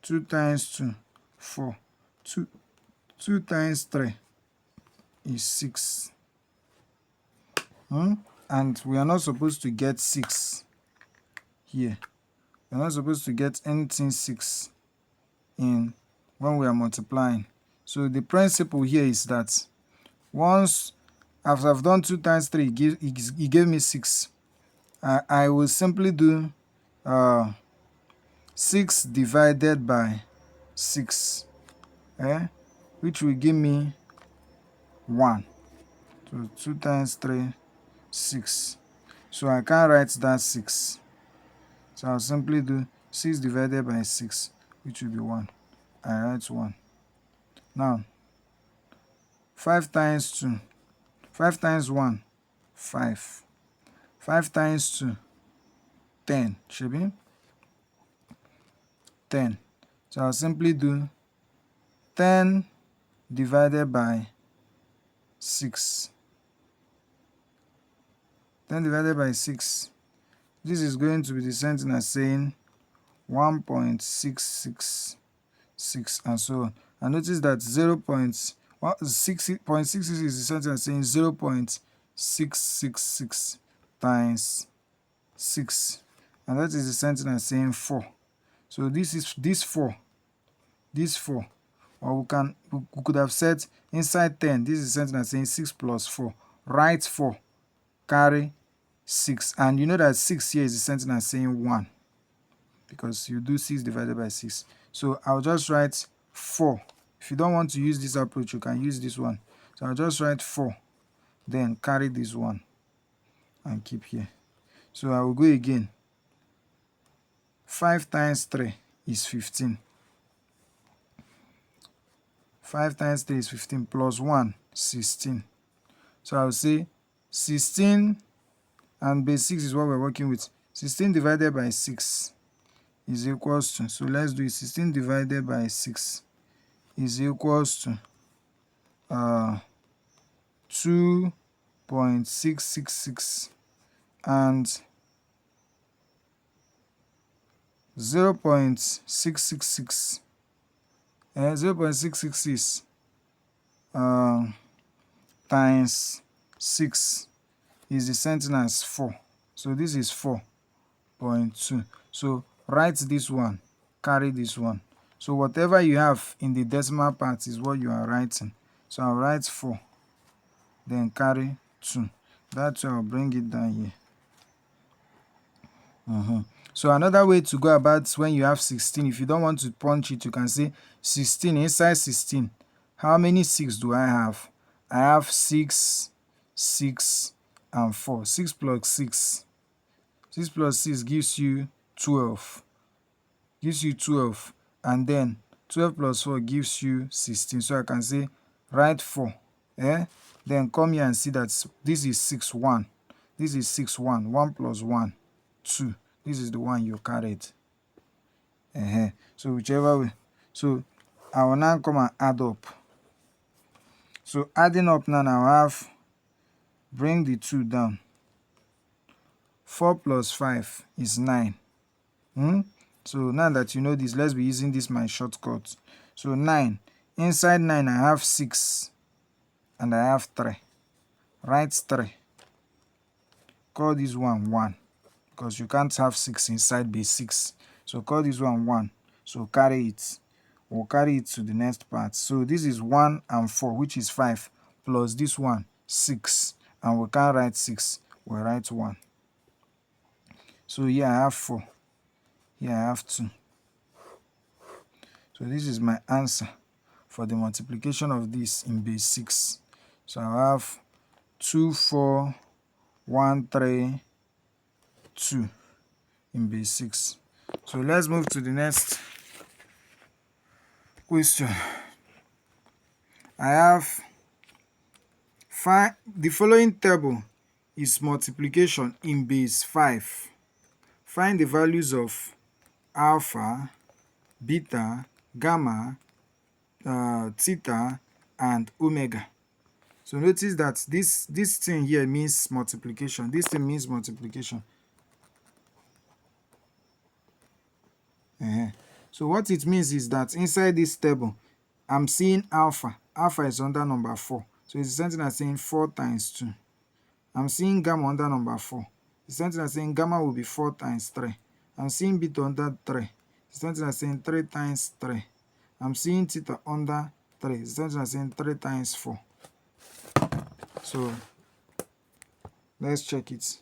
2 times 2, 4. 2 times 3 is 6. And we are not supposed to get 6 here. We are not supposed to get anything 6 in when we are multiplying. So the principle here is that once after I've done 2 times 3, it gave me 6. I will simply do 6 divided by 6, which will give me 1. So 2 times 3, 6. So I can't write that 6. So I'll simply do 6 divided by 6, which will be 1. I write 1. Now, 5 times 2. 5 times 1, 5. 5 times 2, 10. Should be 10. So I'll simply do 10 divided by 6. 10 divided by 6. This is going to be the same thing as saying 1.666 and so on. And notice that 0.666 is the same thing as saying 0.666 times 6. And that is the same thing as saying 4. So this is this 4. Or we could have said inside 10, this is the same thing as saying 6 plus 4. Write 4, carry 6. And you know that 6 here is the same thing as saying 1. Because you do 6 divided by 6. So I'll just write 4. If you don't want to use this approach, you can use this one. So I'll just write 4. Then carry this one and keep here. So I will go again. 5 times 3 is 15. 5 times 3 is 15 plus 1, 16. So I will say 16 and base 6 is what we're working with. 16 divided by 6 is equals to, so let's do it. 16 divided by 6 is equals to 2.666 and 0.666. 0.666 times 6 is the same thing as 4. So this is 4.2. So write this one, carry this one. So whatever you have in the decimal part is what you are writing. So I'll write 4, then carry 2. That's why I'll bring it down here. So another way to go about when you have 16, if you don't want to punch it, you can say 16 inside 16. How many 6 do I have? I have 6, 6, and 4. 6 plus 6. 6 plus 6 gives you 12. Gives you 12. And then 12 plus 4 gives you 16. So I can say write 4. Then come here and see that this is 6, 1. This is 6, 1. 1 plus 1, 2. This is the one you carried. So whichever way. So I will now come and add up. So adding up now, I have, bring the 2 down. 4 plus 5 is 9. So now that you know this, let's be using this my shortcut. So 9. Inside 9 I have 6 and I have 3. Write 3. Call this one 1 because you can't have 6 inside base 6. So call this one 1. So carry it. We'll carry it to the next part. So this is 1 and 4, which is 5, plus this one 6, and we can't write 6, we'll write 1. So here I have 4, here I have 2. So this is my answer for the multiplication of this in base 6. So I have 2, 4, 1, 3, 2 in base 6. So let's move to the next question. I have the following table is multiplication in base 5. Find the values of alpha, beta, gamma, theta, and omega. So notice that this thing here means multiplication. This thing means multiplication. So what it means is that inside this table, I'm seeing alpha. Alpha is under number 4. So it's something as saying 4 times 2. I'm seeing gamma under number 4. It's something as saying gamma will be 4 times 3. I'm seeing beta under 3. It's something as saying 3 times 3. I'm seeing theta under 3. It's something as saying 3 times 4. So let's check it.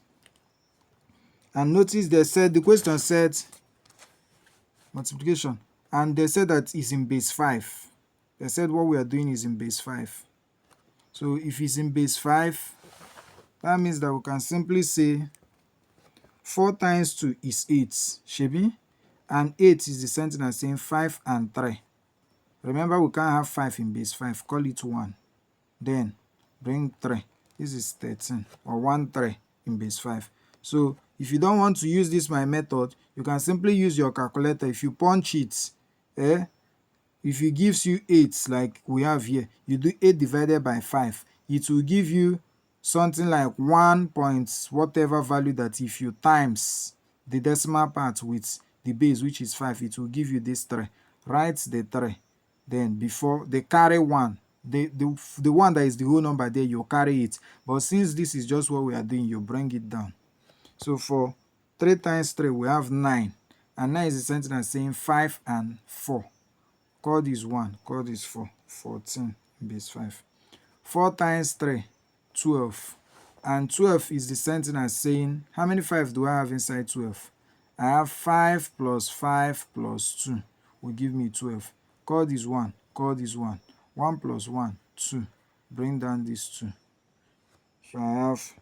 And notice they said, the question said multiplication, and they said that it's in base 5. They said what we are doing is in base 5. So if it's in base 5, that means that we can simply say 4 times 2 is 8, shebi? And 8 is the same thing as saying 5 and 3. Remember, we can't have 5 in base 5. Call it 1. Then bring 3. This is 13, or 1, 3 in base 5. So if you don't want to use this my method, you can simply use your calculator. If you punch it, if it gives you 8 like we have here, you do 8 divided by 5. It will give you something like 1 point whatever value, that if you times the decimal part with the base, which is 5, it will give you this 3. Write the 3. Then before they carry 1, the one that is the whole number there, you carry it. But since this is just what we are doing, you bring it down. So for 3 times 3, we have 9. And 9 is the same thing as saying 5 and 4. Call this 1, call this 4. 14 base 5. 4 times 3, 12. And 12 is the same thing as saying, how many 5 do I have inside 12? I have 5 plus 5 plus 2 will give me 12. Call this 1, call this 1. 1 plus 1, 2. Bring down this 2. So I have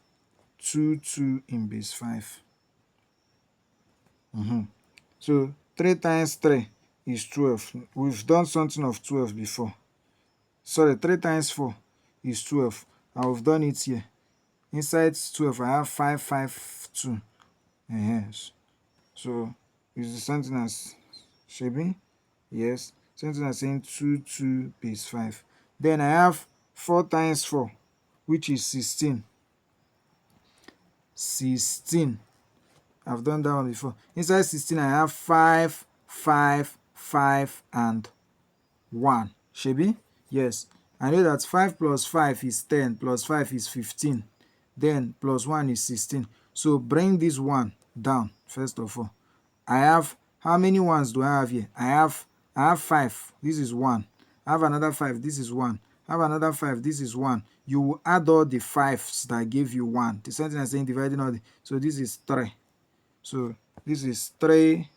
2, 2 in base 5. So 3 times 3 is 12. We've done something of 12 before. Sorry, 3 times 4 is 12. And we've done it here. Inside 12, I have 5, 5, 2. Yes. So is the something as shaping? Yes. Something as saying 2, 2 base 5. Then I have 4 times 4, which is 16. 16. I've done that one before. Inside 16, I have 5, 5, 5, and 1. Shebi? Yes. I know that 5 plus 5 is 10, plus 5 is 15. Then plus 1 is 16. So bring this 1 down, first of all. I have, how many ones do I have here? I have 5. This is 1. I have another 5. This is 1. I have another 5. This is 1. You will add all the 5s that gave you 1. The same thing as saying dividing all the. So this is 3. So This is 3,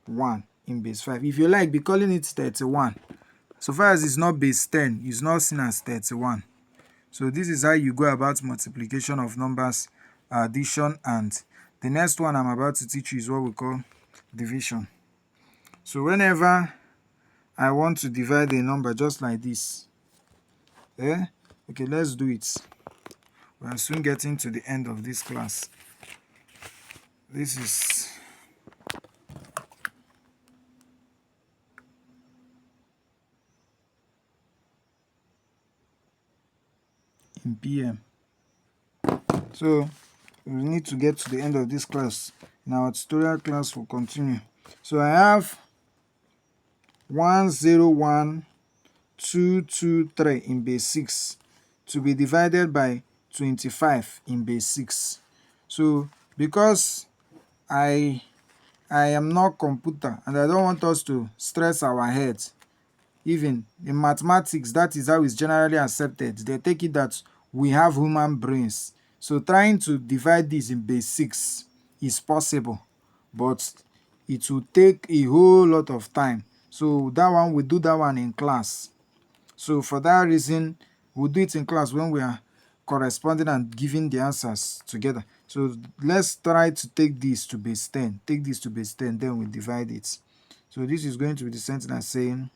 1 in base 5. If you like, be calling it 31. So far as it's not base 10, it's not seen as 31. So this is how you go about multiplication of numbers, addition, and the next one I'm about to teach you is what we call division. So whenever I want to divide a number just like this, okay, let's do it. We are soon getting to the end of this class. This is in PM. So we need to get to the end of this class. In our tutorial class will continue. So I have 101,223 in base 6 to be divided by 25 in base 6. So because I am not computer and I don't want us to stress our heads, even in mathematics, that is how it's generally accepted. They take it that we have human brains. So trying to divide this in base 6 is possible, but it will take a whole lot of time. So that one, we do that one in class. So for that reason, we'll do it in class when we are corresponding and giving the answers together. So let's try to take this to base 10. Take this to base 10, then we divide it. So this is going to be the sentence saying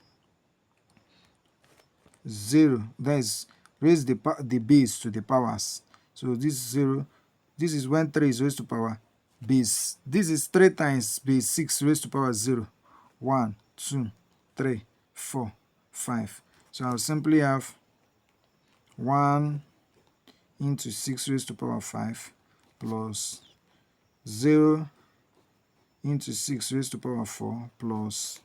0, that is raise the base to the powers. So this 0, this is when 3 is raised to power base. This is 3 times base 6 raised to power 0. 1, 2, 3, 4, 5. So I'll simply have 1 into 6 raised to power 5 plus 0 into 6 raised to power 4 plus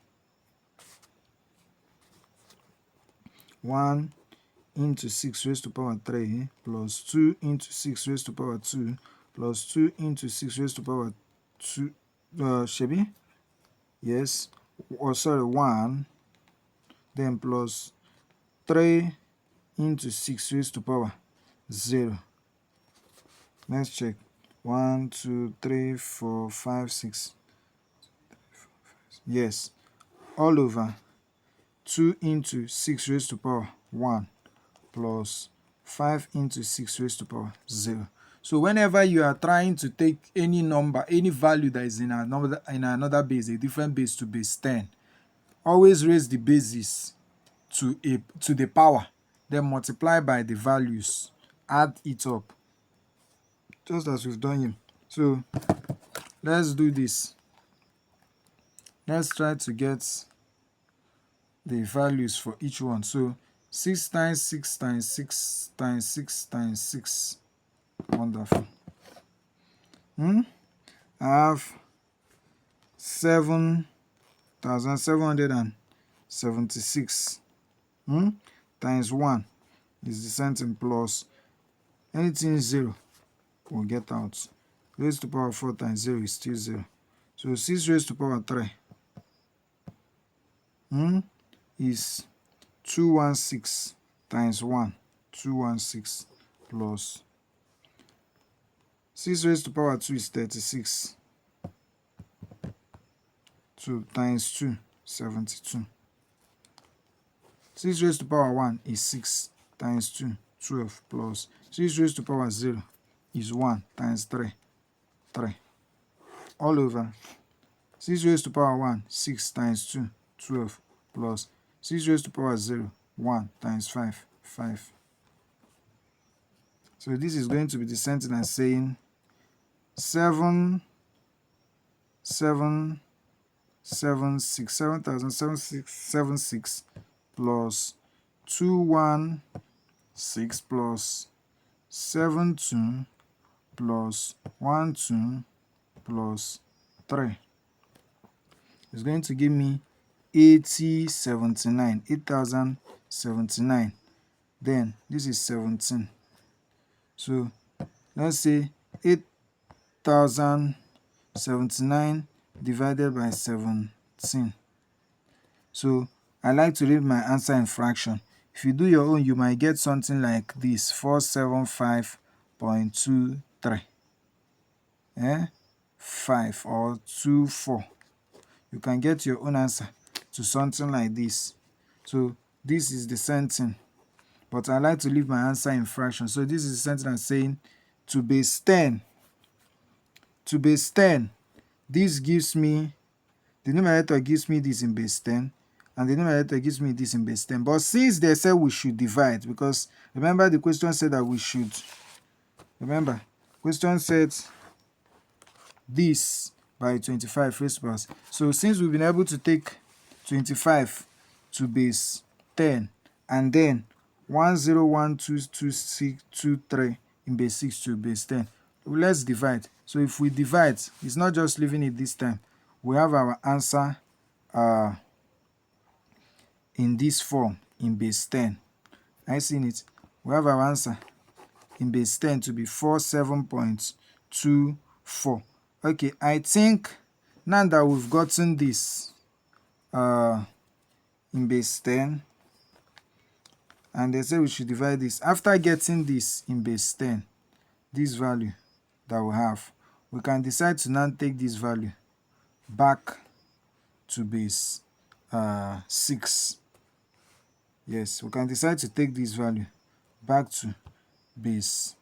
1 into 6 raised to power 3 plus 2 into 6 raised to power 2 plus 2 into 6 raised to power 2, Shebi? Yes. Or sorry, 1, then plus 3 into 6 raised to power 0. Let's check. 1, 2, 3, 4, 5, 6. Yes. All over 2 into 6 raised to power 1 plus 5 into 6 raised to power 0. So whenever you are trying to take any number, any value that is in another base, a different base to base 10, always raise the bases to the power, then multiply by the values, add it up, just as we've done here. So let's do this. Let's try to get the values for each one. So 6 times 6 times 6 times 6 times 6. Wonderful. I have 7,776 times 1 is the sentence plus anything 0 will get out. Raised to power 4 times 0 is still 0. So 6 raised to power 3 is 216 times 1, 216 plus 6 raised to power 2 is 36. 2 times 2, 72. 6 raised to power 1 is 6 times 2, 12 plus 6 raised to power 0 is 1 times 3, 3. All over 6 raised to power 1, 6 times 2, 12 plus 6 raised to power 0, 1 times 5, 5. So this is going to be the sentence saying 7,776 plus 216 plus 72 plus 12 plus 3 is going to give me 8,079. Then this is 17. So let's say 8,079 divided by 17. So I like to leave my answer in fraction. If you do your own, you might get something like this, 475.23. 5 or 2 4. You can get your own answer to something like this. So this is the same thing, but I like to leave my answer in fraction. So this is the same thing I'm saying. To base 10, this gives me, the numerator gives me this in base 10, and the numerator gives me this in base 10. But since they said we should divide, because remember the question said that we should, remember, question said this by 25 raised to power. So since we've been able to take 25 to base 10 and then 10122623 in base 6 to base 10, let's divide. So if we divide, it's not just leaving it this time. We have our answer in this form in base 10. I seen it. We have our answer in base 10 to be 47.24. Okay, I think now that we've gotten this in base 10, and they say we should divide this. After getting this in base 10, this value that we have, we can decide to now take this value back to base 6. Yes, we can decide to take this value back to base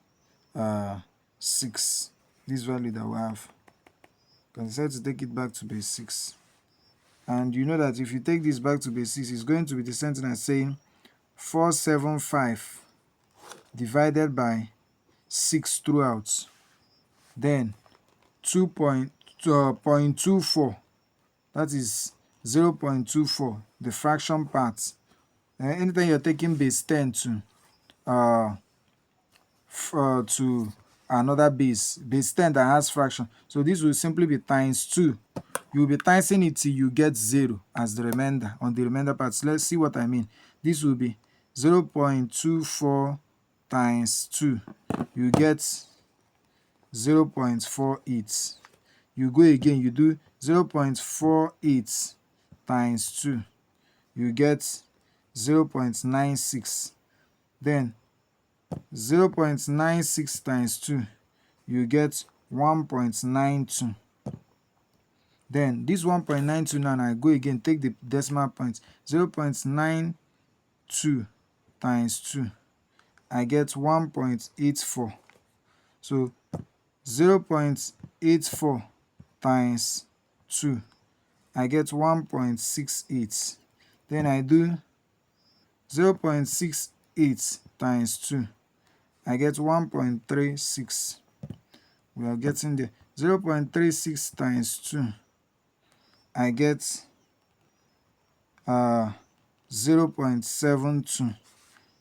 6. This value that we have, we can decide to take it back to base 6. And you know that if you take this back to base 6, it's going to be the same thing as saying 475 divided by 6 throughout, then 2.24, that is 0.24, the fraction part. Anytime you're taking base 10 to another base 10 that has fraction, so this will simply be times 2. You'll be timesing it till you get 0 as the remainder on the remainder parts. Let's see what I mean. This will be 0.24 times 2. You get 0.48. You go again, you do 0.48 times 2. You get 0.96. Then 0.96 times 2. You get 1.92. Then this 1.92 now, I go again, take the decimal point. 0.92 times 2. I get 1.84. So 0.84 times 2. I get 1.68. Then I do 0.68 times 2. I get 1.36. We are getting there. 0.36 times 2. I get 0.72.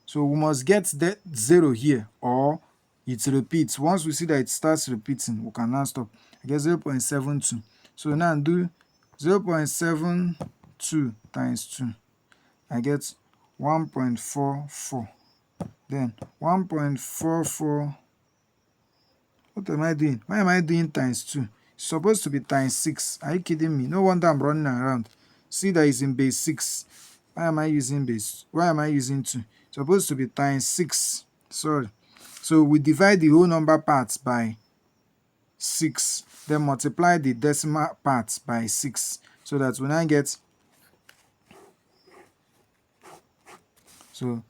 So we must get that 0 here, or it repeats. Once we see that it starts repeating, we can now stop. I get 0.72. So now do 0.72 times 2. I get 1.44. Then 1.44. What am I doing? Why am I doing times 2? It's supposed to be times 6. Are you kidding me? No wonder I'm running around. See that it's in base 6. Why am I using base? Why am I using 2? It's supposed to be times 6. Sorry. So we divide the whole number parts by 6. Then multiply the decimal parts by 6. So that when I get, so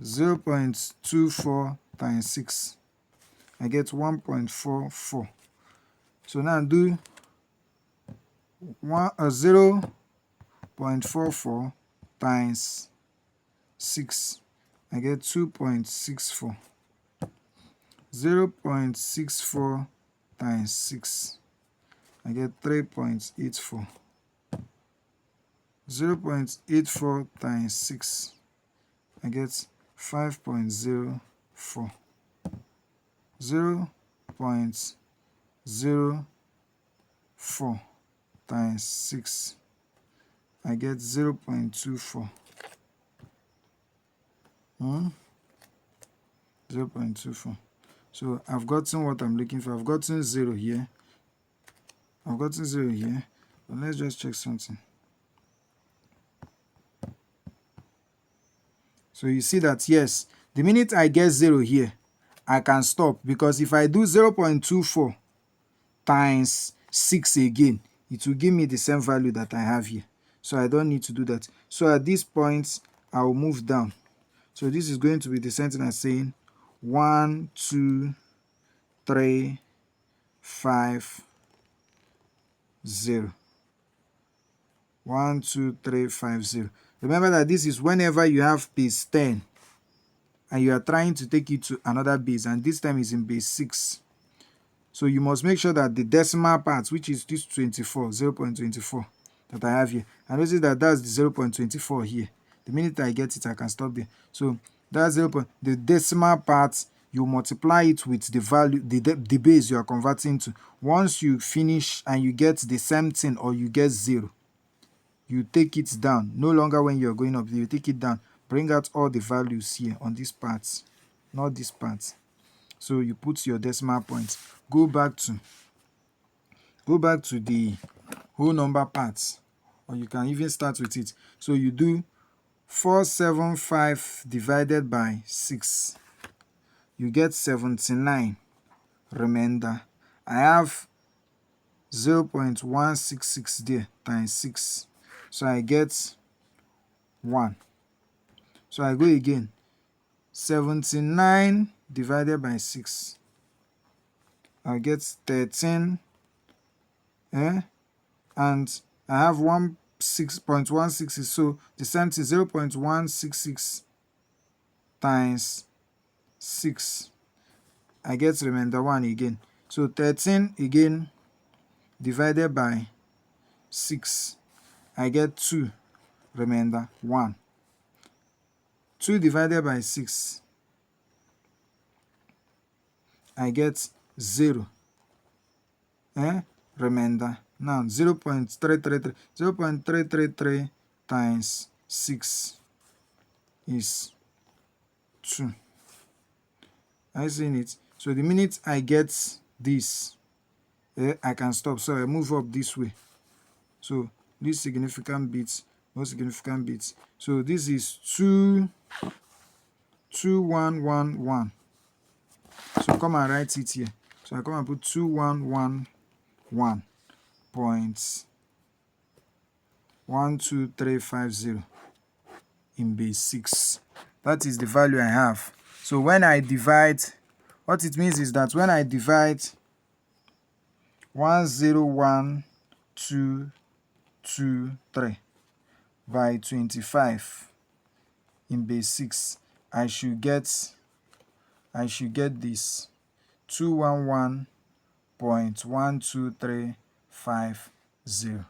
0.24 times 6, I get 1.44. So now do 0.44 times 6. I get 2.64. 0.64 times 6. I get 3.84. 0.84 times 6. I get 5.04. 0.04 times 6. I get 0.24. 0.24. So I've gotten what I'm looking for. I've gotten 0 here. But let's just check something. So you see that, yes, the minute I get 0 here, I can stop, because if I do 0.24 times 6 again, it will give me the same value that I have here. So I don't need to do that. So at this point, I will move down. So this is going to be the same thing as saying 1, 2, 3, 5, 0. 1, 2, 3, 5, 0. Remember that this is whenever you have base 10 and you are trying to take it to another base, and this time is in base 6. So you must make sure that the decimal part, which is this 24, 0.24 that I have here, and notice that that's the 0.24 here. The minute I get it, I can stop there. So that's 0. The decimal part, you multiply it with the value, the base you are converting to. Once you finish and you get the same thing, or you get 0, you take it down. No longer when you're going up, you take it down. Bring out all the values here on this part, not this part. So you put your decimal point. Go back to the whole number parts, or you can even start with it. So you do 475 divided by 6. You get 79 remainder. I have 0.166 there times 6. So I get 1. So I go again. 79 divided by 6. I get 13. And I have 6.166. So the same thing, 0.166 times 6. I get remainder 1 again. So 13 again divided by 6. I get 2 remainder 1. 2 divided by 6. I get 0. Remainder. Now 0.333. 0.333 times 6 is 2. Are you seeing it? So the minute I get this, I can stop. So I move up this way. So this significant bits, no significant bits. So this is 2111. So come and write it here. So I come and put 2111.12350 in base 6. That is the value I have. So when I divide, what it means is that when I divide 101223 by 25 in base 6, I should get this 211.12350.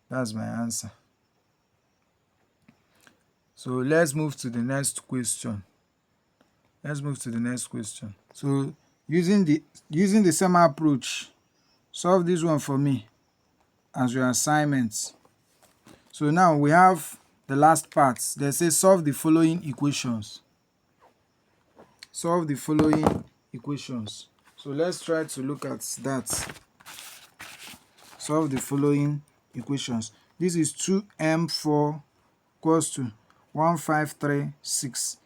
That's my answer. So let's move to the next question. So using the same approach, solve this one for me as your assignment. So now we have the last part. They say solve the following equations. Solve the following equations. So let's try to look at that. Solve the following equations. This is 2m4 equals to 1536.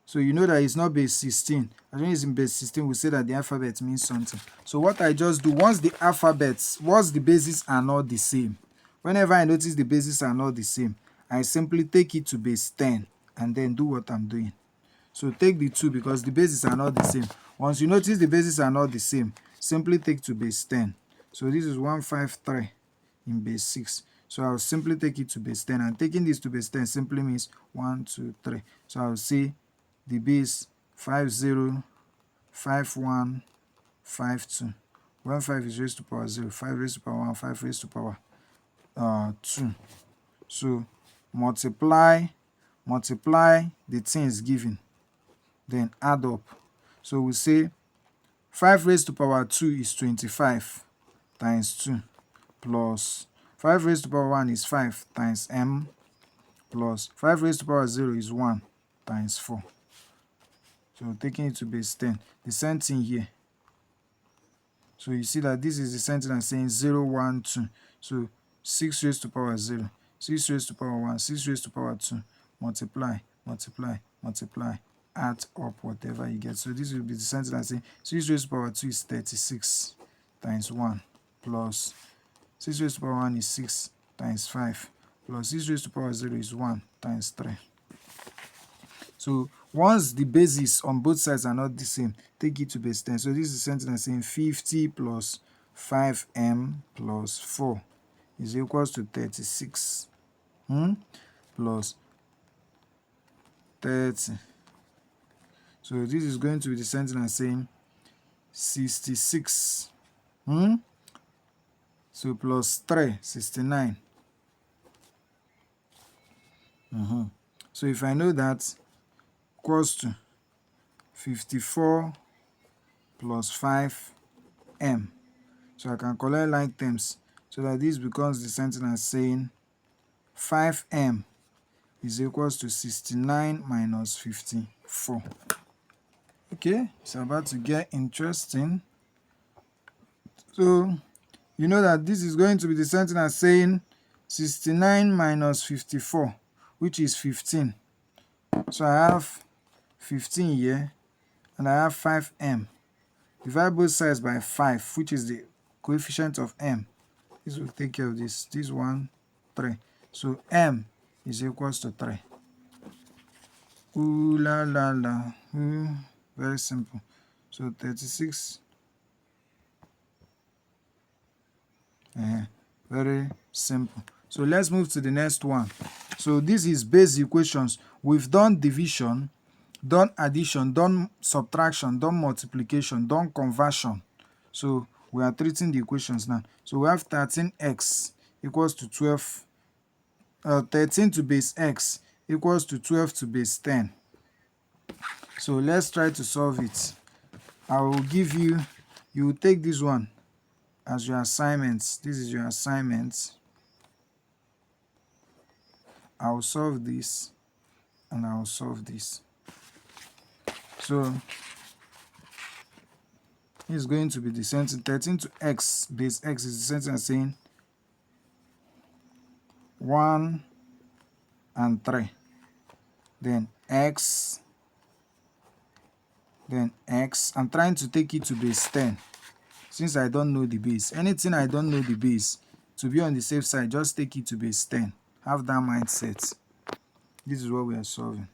So you know that it's not base 16. As when it's in base 16, we say that the alphabet means something. So what I just do, once the bases are not the same, whenever I notice the bases are not the same, I simply take it to base 10 and then do what I'm doing. So take the 2 because the bases are not the same. Once you notice the bases are not the same, simply take to base 10. So this is 153 in base 6. So I'll simply take it to base 10. And taking this to base 10 simply means 1, 2, 3. So I'll say the base 505152. When 5 is raised to power 0, 5 raised to power 1, 5 raised to power 2. So multiply the things given, then add up. So we say 5 raised to power 2 is 25 times 2 plus 5 raised to power 1 is 5 times m plus 5 raised to power 0 is 1 times 4. So taking it to base 10. The same thing here. So you see that this is the same thing as saying 0, 1, 2. So 6 raised to power 0, 6 raised to power 1, 6 raised to power 2. Multiply, add up whatever you get. So this will be the same thing as saying 6 raised to power 2 is 36 times 1 plus 6 raised to power 1 is 6 times 5 plus 6 raised to power 0 is 1 times 3. So once the bases on both sides are not the same, take it to base 10. So this is the sentence saying 50 plus 5m plus 4 is equals to 36 plus 30. So this is going to be the sentence saying 66. So plus 3, 69. So if I know that equals to 54 plus 5m. So I can collect like terms so that this becomes the sentence saying 5m is equals to 69 minus 54. Okay, it's about to get interesting. So you know that this is going to be the sentence saying 69 minus 54, which is 15. So I have 15 here, and I have 5m. Divide both sides by 5, which is the coefficient of m. This will take care of this. This one, 3. So m is equals to 3. Ooh la la la. Very simple. So 36. Very simple. So let's move to the next one. So this is base equations. We've done division, done addition, done subtraction, done multiplication, done conversion. So we are treating the equations now. So we have 13x equals to 12. 13 to base x equals to 12 to base 10. So let's try to solve it. I will give you, you will take this one as your assignments. This is your assignment. I will solve this and I will solve this. So it's going to be the sentence 13 to x base x is the sentence saying 1 and 3. Then x. I'm trying to take it to base 10 since I don't know the base. Anything I don't know the base, to be on the safe side, just take it to base 10. Have that mindset. This is what we are solving.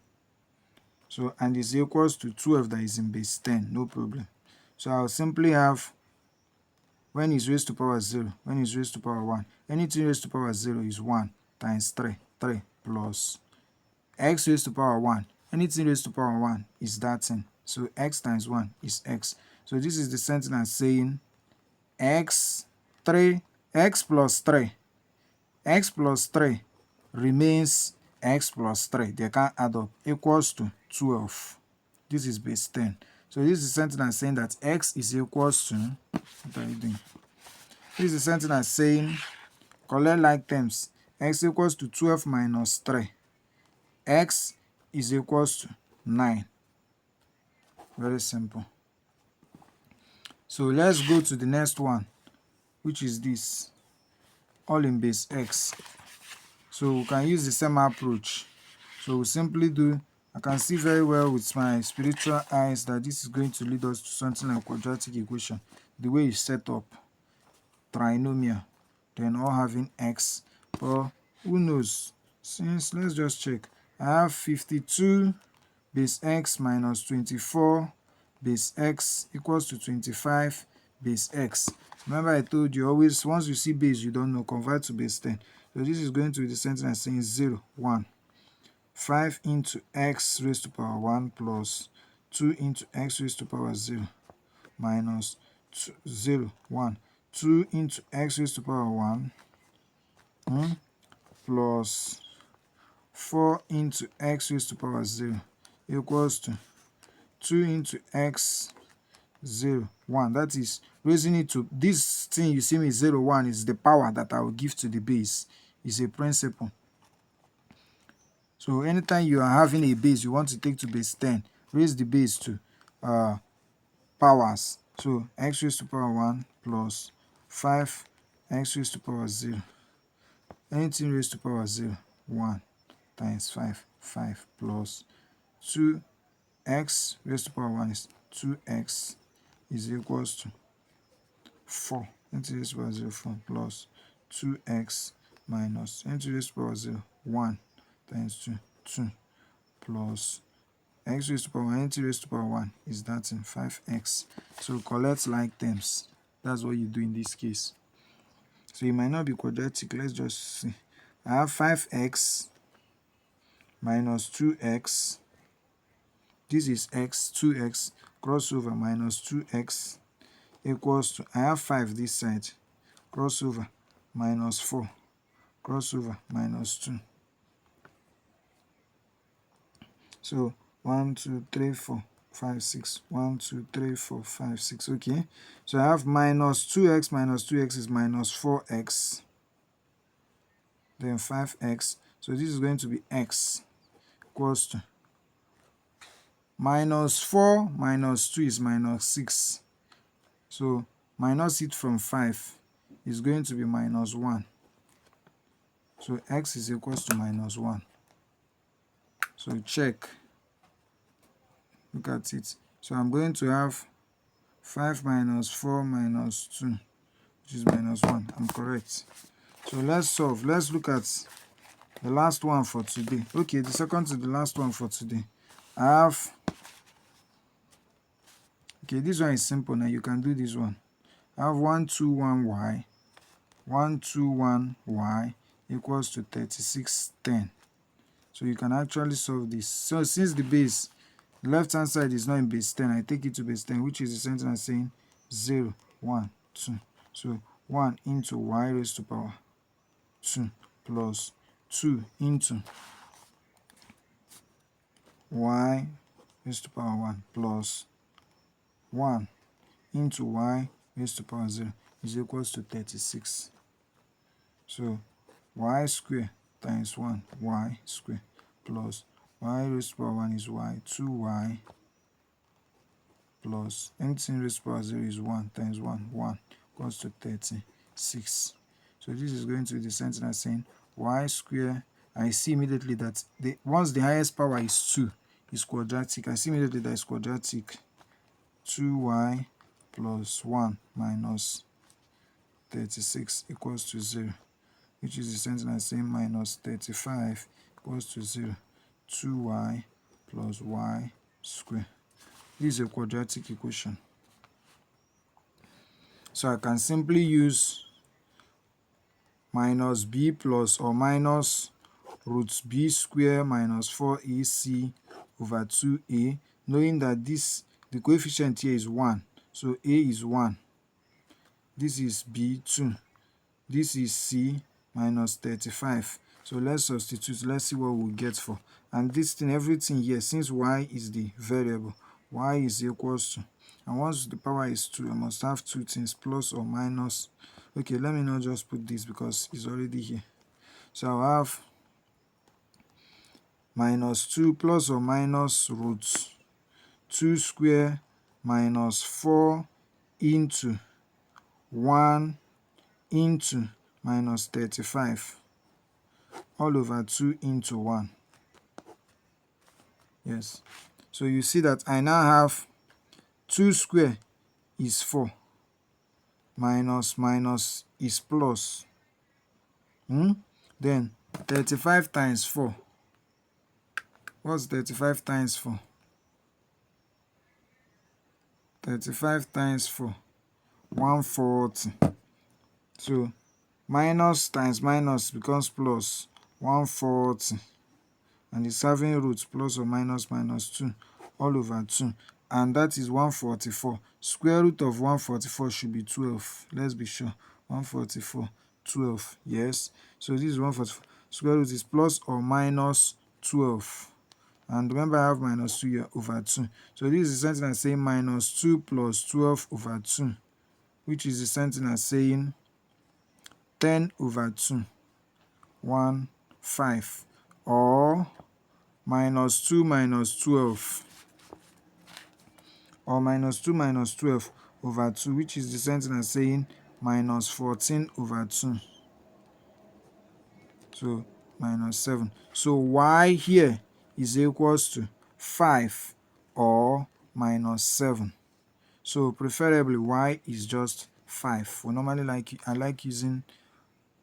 So, and it's equals to 12 that is in base 10, no problem. So I'll simply have when is raised to power 0, when is raised to power 1. Anything raised to power 0 is 1 times 3, 3 plus x raised to power 1. Anything raised to power 1 is that thing. So x times 1 is x. So this is the sentence saying x plus 3. X plus 3 remains x plus 3. They can't add up. Equals to 12. This is base 10. So this is the sentence saying that x is equals to, what are you doing? This is the sentence saying, collect like terms, x equals to 12 minus 3. X is equals to 9. Very simple. So let's go to the next one, which is this, all in base x. So we can use the same approach. So we simply do, I can see very well with my spiritual eyes that this is going to lead us to something like quadratic equation. The way it's set up, trinomial, then all having x, or who knows, since let's just check. I have 52 base x minus 24 base x equals to 25 base x. Remember I told you always, once you see base you don't know, convert to base 10. So this is going to be the sentence saying 0, 1. 5 into x raised to power 1 plus 2 into x raised to power 0 minus 2, 0, 1. 2 into x raised to power 1 plus 4 into x raised to power 0 equals to 2 into x 0, 1. That is raising it to this thing you see me 0, 1 is the power that I will give to the base. It's a principle. So anytime you are having a base you want to take to base 10, raise the base to powers. So x raised to power 1 plus 5 x raised to power 0. Anything raised to power 0, 1 times 5, 5 plus 2 x raised to power 1 is 2x is equals to 4. n to the raised to the power 0 4 plus 2x minus n to the raised to the power 0 1 times 2 plus x raised to the power 1 n to the raised to the power 1 is that in 5x. So collect like terms. That's what you do in this case. So it might not be quadratic. Let's just see. I have 5x minus 2x. This is x, 2x, crossover minus 2x equals to, I have 5 this side, crossover minus 4, crossover minus 2. So 1, 2, 3, 4, 5, 6. 1, 2, 3, 4, 5, 6. Okay. So I have minus 2x is minus 4x. Then 5x. So this is going to be x equals to minus 4 minus 2 is minus 6. So minus it from 5 is going to be minus 1. So x is equals to minus 1. So check. Look at it. So I'm going to have 5 minus 4 minus 2, which is minus 1. I'm correct. So let's solve. Let's look at the last one for today. Okay, the second to the last one for today. I have, okay, this one is simple now. You can do this one. I have 121y, 121y equals to 3610. So you can actually solve this. So since the base, the left hand side is not in base 10, I take it to base 10, which is the same thing as saying 0, 1, 2. So 1 into y raised to power 2 plus 2 into y raised to power 1 plus 1 into y raised to power 0 is equals to 36. So y square times 1 y square plus y raised to power 1 is y, 2y plus anything raised to power 0 is 1 times 1 equals to 36. So this is going to be the same thing as saying y square. I see immediately that once the highest power is 2, is quadratic. I see immediately that it's quadratic. 2y plus 1 minus 36 equals to 0, which is the same thing as saying minus 35 equals to 0. 2y plus y square. This is a quadratic equation. So I can simply use minus b plus or minus root b square minus 4ac over 2a, knowing that the coefficient here is 1. So a is 1. This is b 2. This is c minus 35. So let's substitute. Let's see what we'll get for. And this thing, everything here, since y is the variable, y is equals to, and once the power is 2, I must have two things, plus or minus. Okay, let me not just put this because it's already here. So I'll have minus 2 plus or minus root 2 square minus 4 into 1 into minus 35 all over 2 into 1. Yes. So you see that I now have 2 square is 4 minus is plus. Then 35 times 4. What's 35 times 4? 35 times 4, 140. So minus times minus becomes plus, 140. And it's having roots plus or minus minus 2 all over 2. And that is 144. Square root of 144 should be 12. Let's be sure. 144, 12. Yes. So this is 144. Square root is plus or minus 12. And remember, I have minus 2 here over 2. So this is the same thing as saying minus 2 plus 12 over 2, which is the same thing as saying 10 over 2, 1, 5. Or minus 2 minus 12. Or minus 2 minus 12 over 2, which is the same thing as saying minus 14 over 2. So minus 7. So y here is equals to 5 or minus 7. So preferably y is just 5. We normally I like using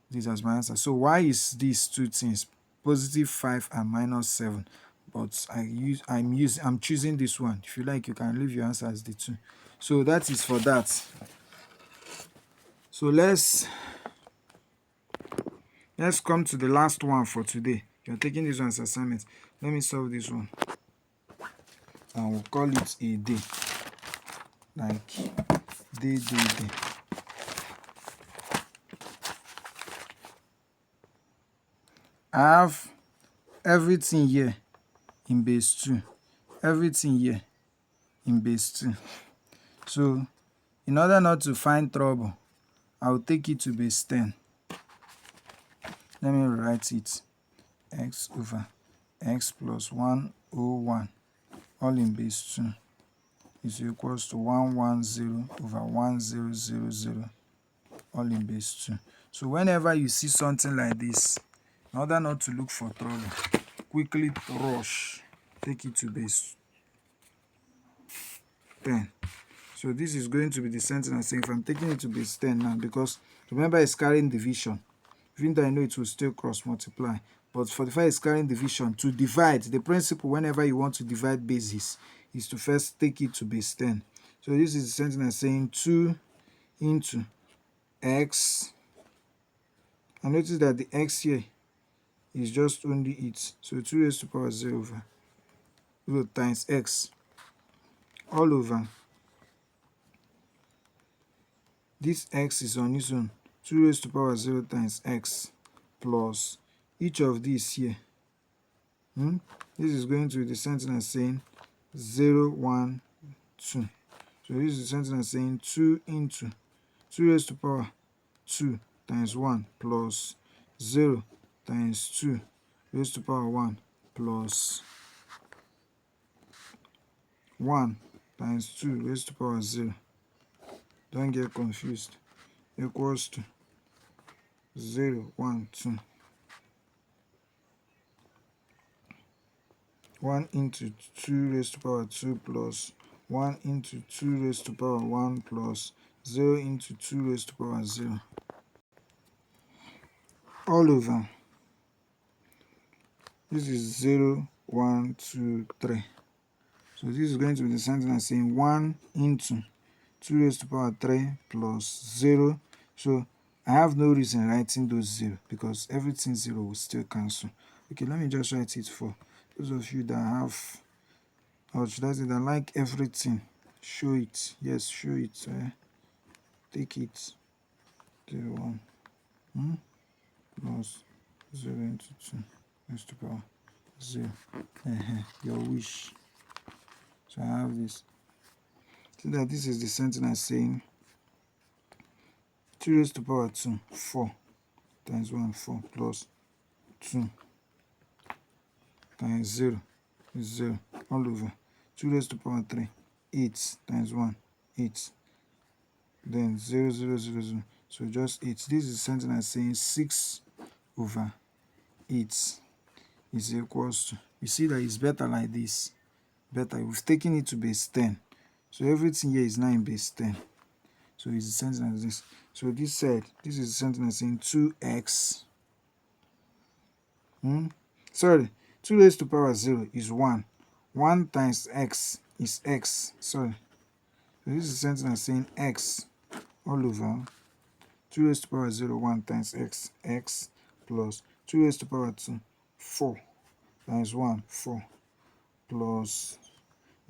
this as my answer. So why is these two things, positive 5 and minus 7? But I'm choosing this one. If you like, you can leave your answer as the 2. So that is for that. So let's come to the last one for today. You're taking this one as assignment. Let me solve this one, and we'll call it a day. Like day. I have everything here in base 2. Everything here in base 2. So in order not to find trouble, I'll take it to base 10. Let me write it. X over x plus 101 all in base 2 is equals to 110 over 1000 all in base 2. So whenever you see something like this, in order not to look for trouble, quickly rush, take it to base 10. So this is going to be the sentence saying if I'm taking it to base 10 now, because remember it's carrying division. Even though I know it will still cross multiply, but for the fact it's carrying division, to divide, the principle whenever you want to divide bases is to first take it to base 10. So this is the sentence saying 2 into x. And notice that the x here is just only it. So 2 raised to the power 0 over 0 times x all over. This x is on its own. 2 raised to the power 0 times x plus each of these here. This is going to be the sentence saying 0, 1, 2. So this is the sentence saying 2 into 2 raised to the power 2 times 1 plus 0 times 2 raised to the power 1 plus 1 times 2 raised to the power 0. Don't get confused. Equals to 0, 1, 2. 1 into 2 raised to the power 2 plus 1 into 2 raised to the power 1 plus 0 into 2 raised to the power 0 all over. This is 0, 1, 2, 3. So this is going to be the sentence saying 1 into 2 raised to the power 3 plus 0. So I have no reason writing those 0 because everything 0 will still cancel. Okay, let me just write it for those of you that have, or should I say that like everything. Show it. Yes, show it. Take it. 0, 1 plus 0 into 2 raised to the power 0. Your wish. So I have this. So that this is the sentence saying 2 raised to the power 2, 4 times 1, 4 plus 2 times 0 is 0 all over. 2 raised to the power 3, 8 times 1, 8. Then 0, 0, 0, 0. So just 8. This is the sentence saying 6 over 8 is equals to, you see that it's better like this. Better. We've taken it to base 10. So everything here is now in base 10. So it's the sentence as this. So this is the sentence saying 2x. Sorry, 2 raised to the power 0 is 1. 1 times x is x. Sorry. So this is the sentence saying x all over 2 raised to the power 0, 1 times x, x plus 2 raised to the power 2, 4 times 1, 4 plus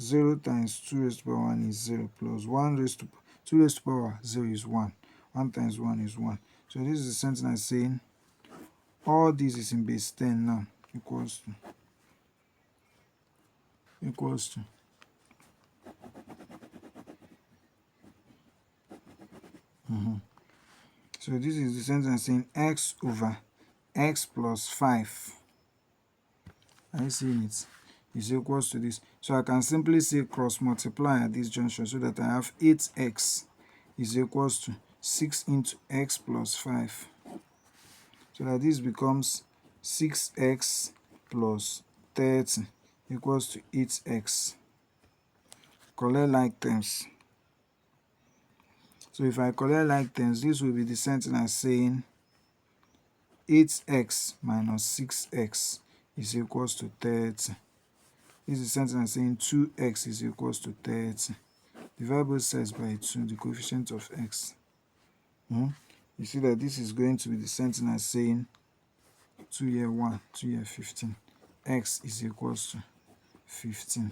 0 times 2 raised to the power 1 is 0 plus 1 raised to 2 raised to the power 0 is 1. 1 times 1 is 1. So this is the sentence saying all this is in base 10 now equals to So this is the sentence saying x over x plus 5. Are you seeing it? Is equals to this. So I can simply say cross multiply at this junction so that I have 8x is equals to 6 into x plus 5. So that this becomes 6x plus 30 equals to 8x. Collect like terms. So if I collect like terms, this will be the same thing as saying 8x minus 6x is equals to 30. This is the same thing as saying 2x is equals to 30. Divide both sides by 2, the coefficient of x. You see that this is going to be the same thing as saying 2 here 1, 2 here 15. X is equals to 15.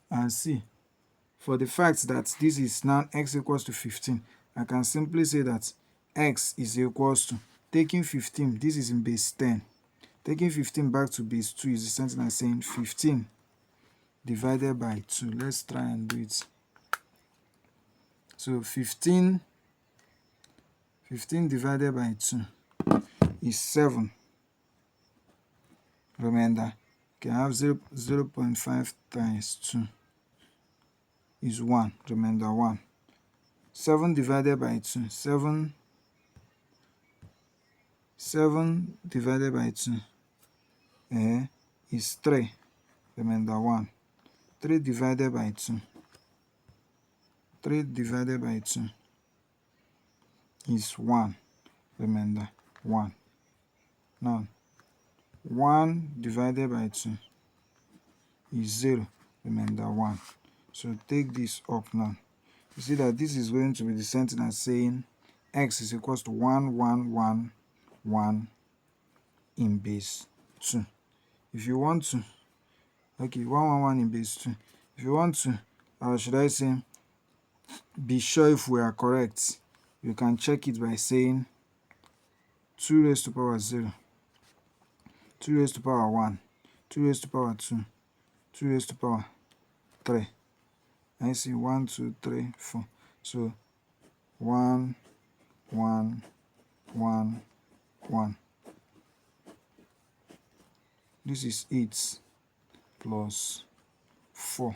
And see, for the fact that this is now x equals to 15, I can simply say that x is equals to, taking 15, this is in base 10. Taking 15 back to base 2 is the same thing as saying 15 divided by 2. Let's try and do it. So 15 divided by 2 is 7. Remainder can have 0.5 times 2 is 1. Remainder 1. 7 divided by 2. 7 divided by 2 is 3. Remainder 1. 3 divided by 2. 3 divided by 2 is 1. Remainder 1. Now 1 divided by 2 is 0. Remainder 1. So take this up now. You see that this is going to be the same thing as saying x is equals to 1, 1, 1, 1 in base 2. If you want to, okay, 1, 1, 1 in base 2. If you want to, should I say, be sure if we are correct, you can check it by saying 2 raised to power 0, 2 raised to power 1, 2 raised to power 2, 2 raised to power 3. I see 1, 2, 3, 4. So 1, 1, 1, 1. This is 8 plus 4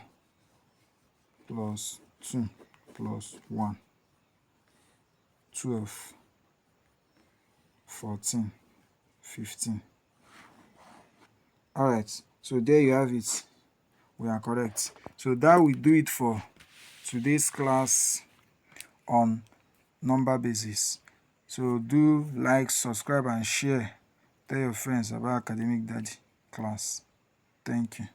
plus 2 plus 1. 12, 14, 15. Alright, so there you have it. We are correct. So that will do it for today's class on number basis. So do like, subscribe and share. Tell your friends about Academic Daddy class. Thank you.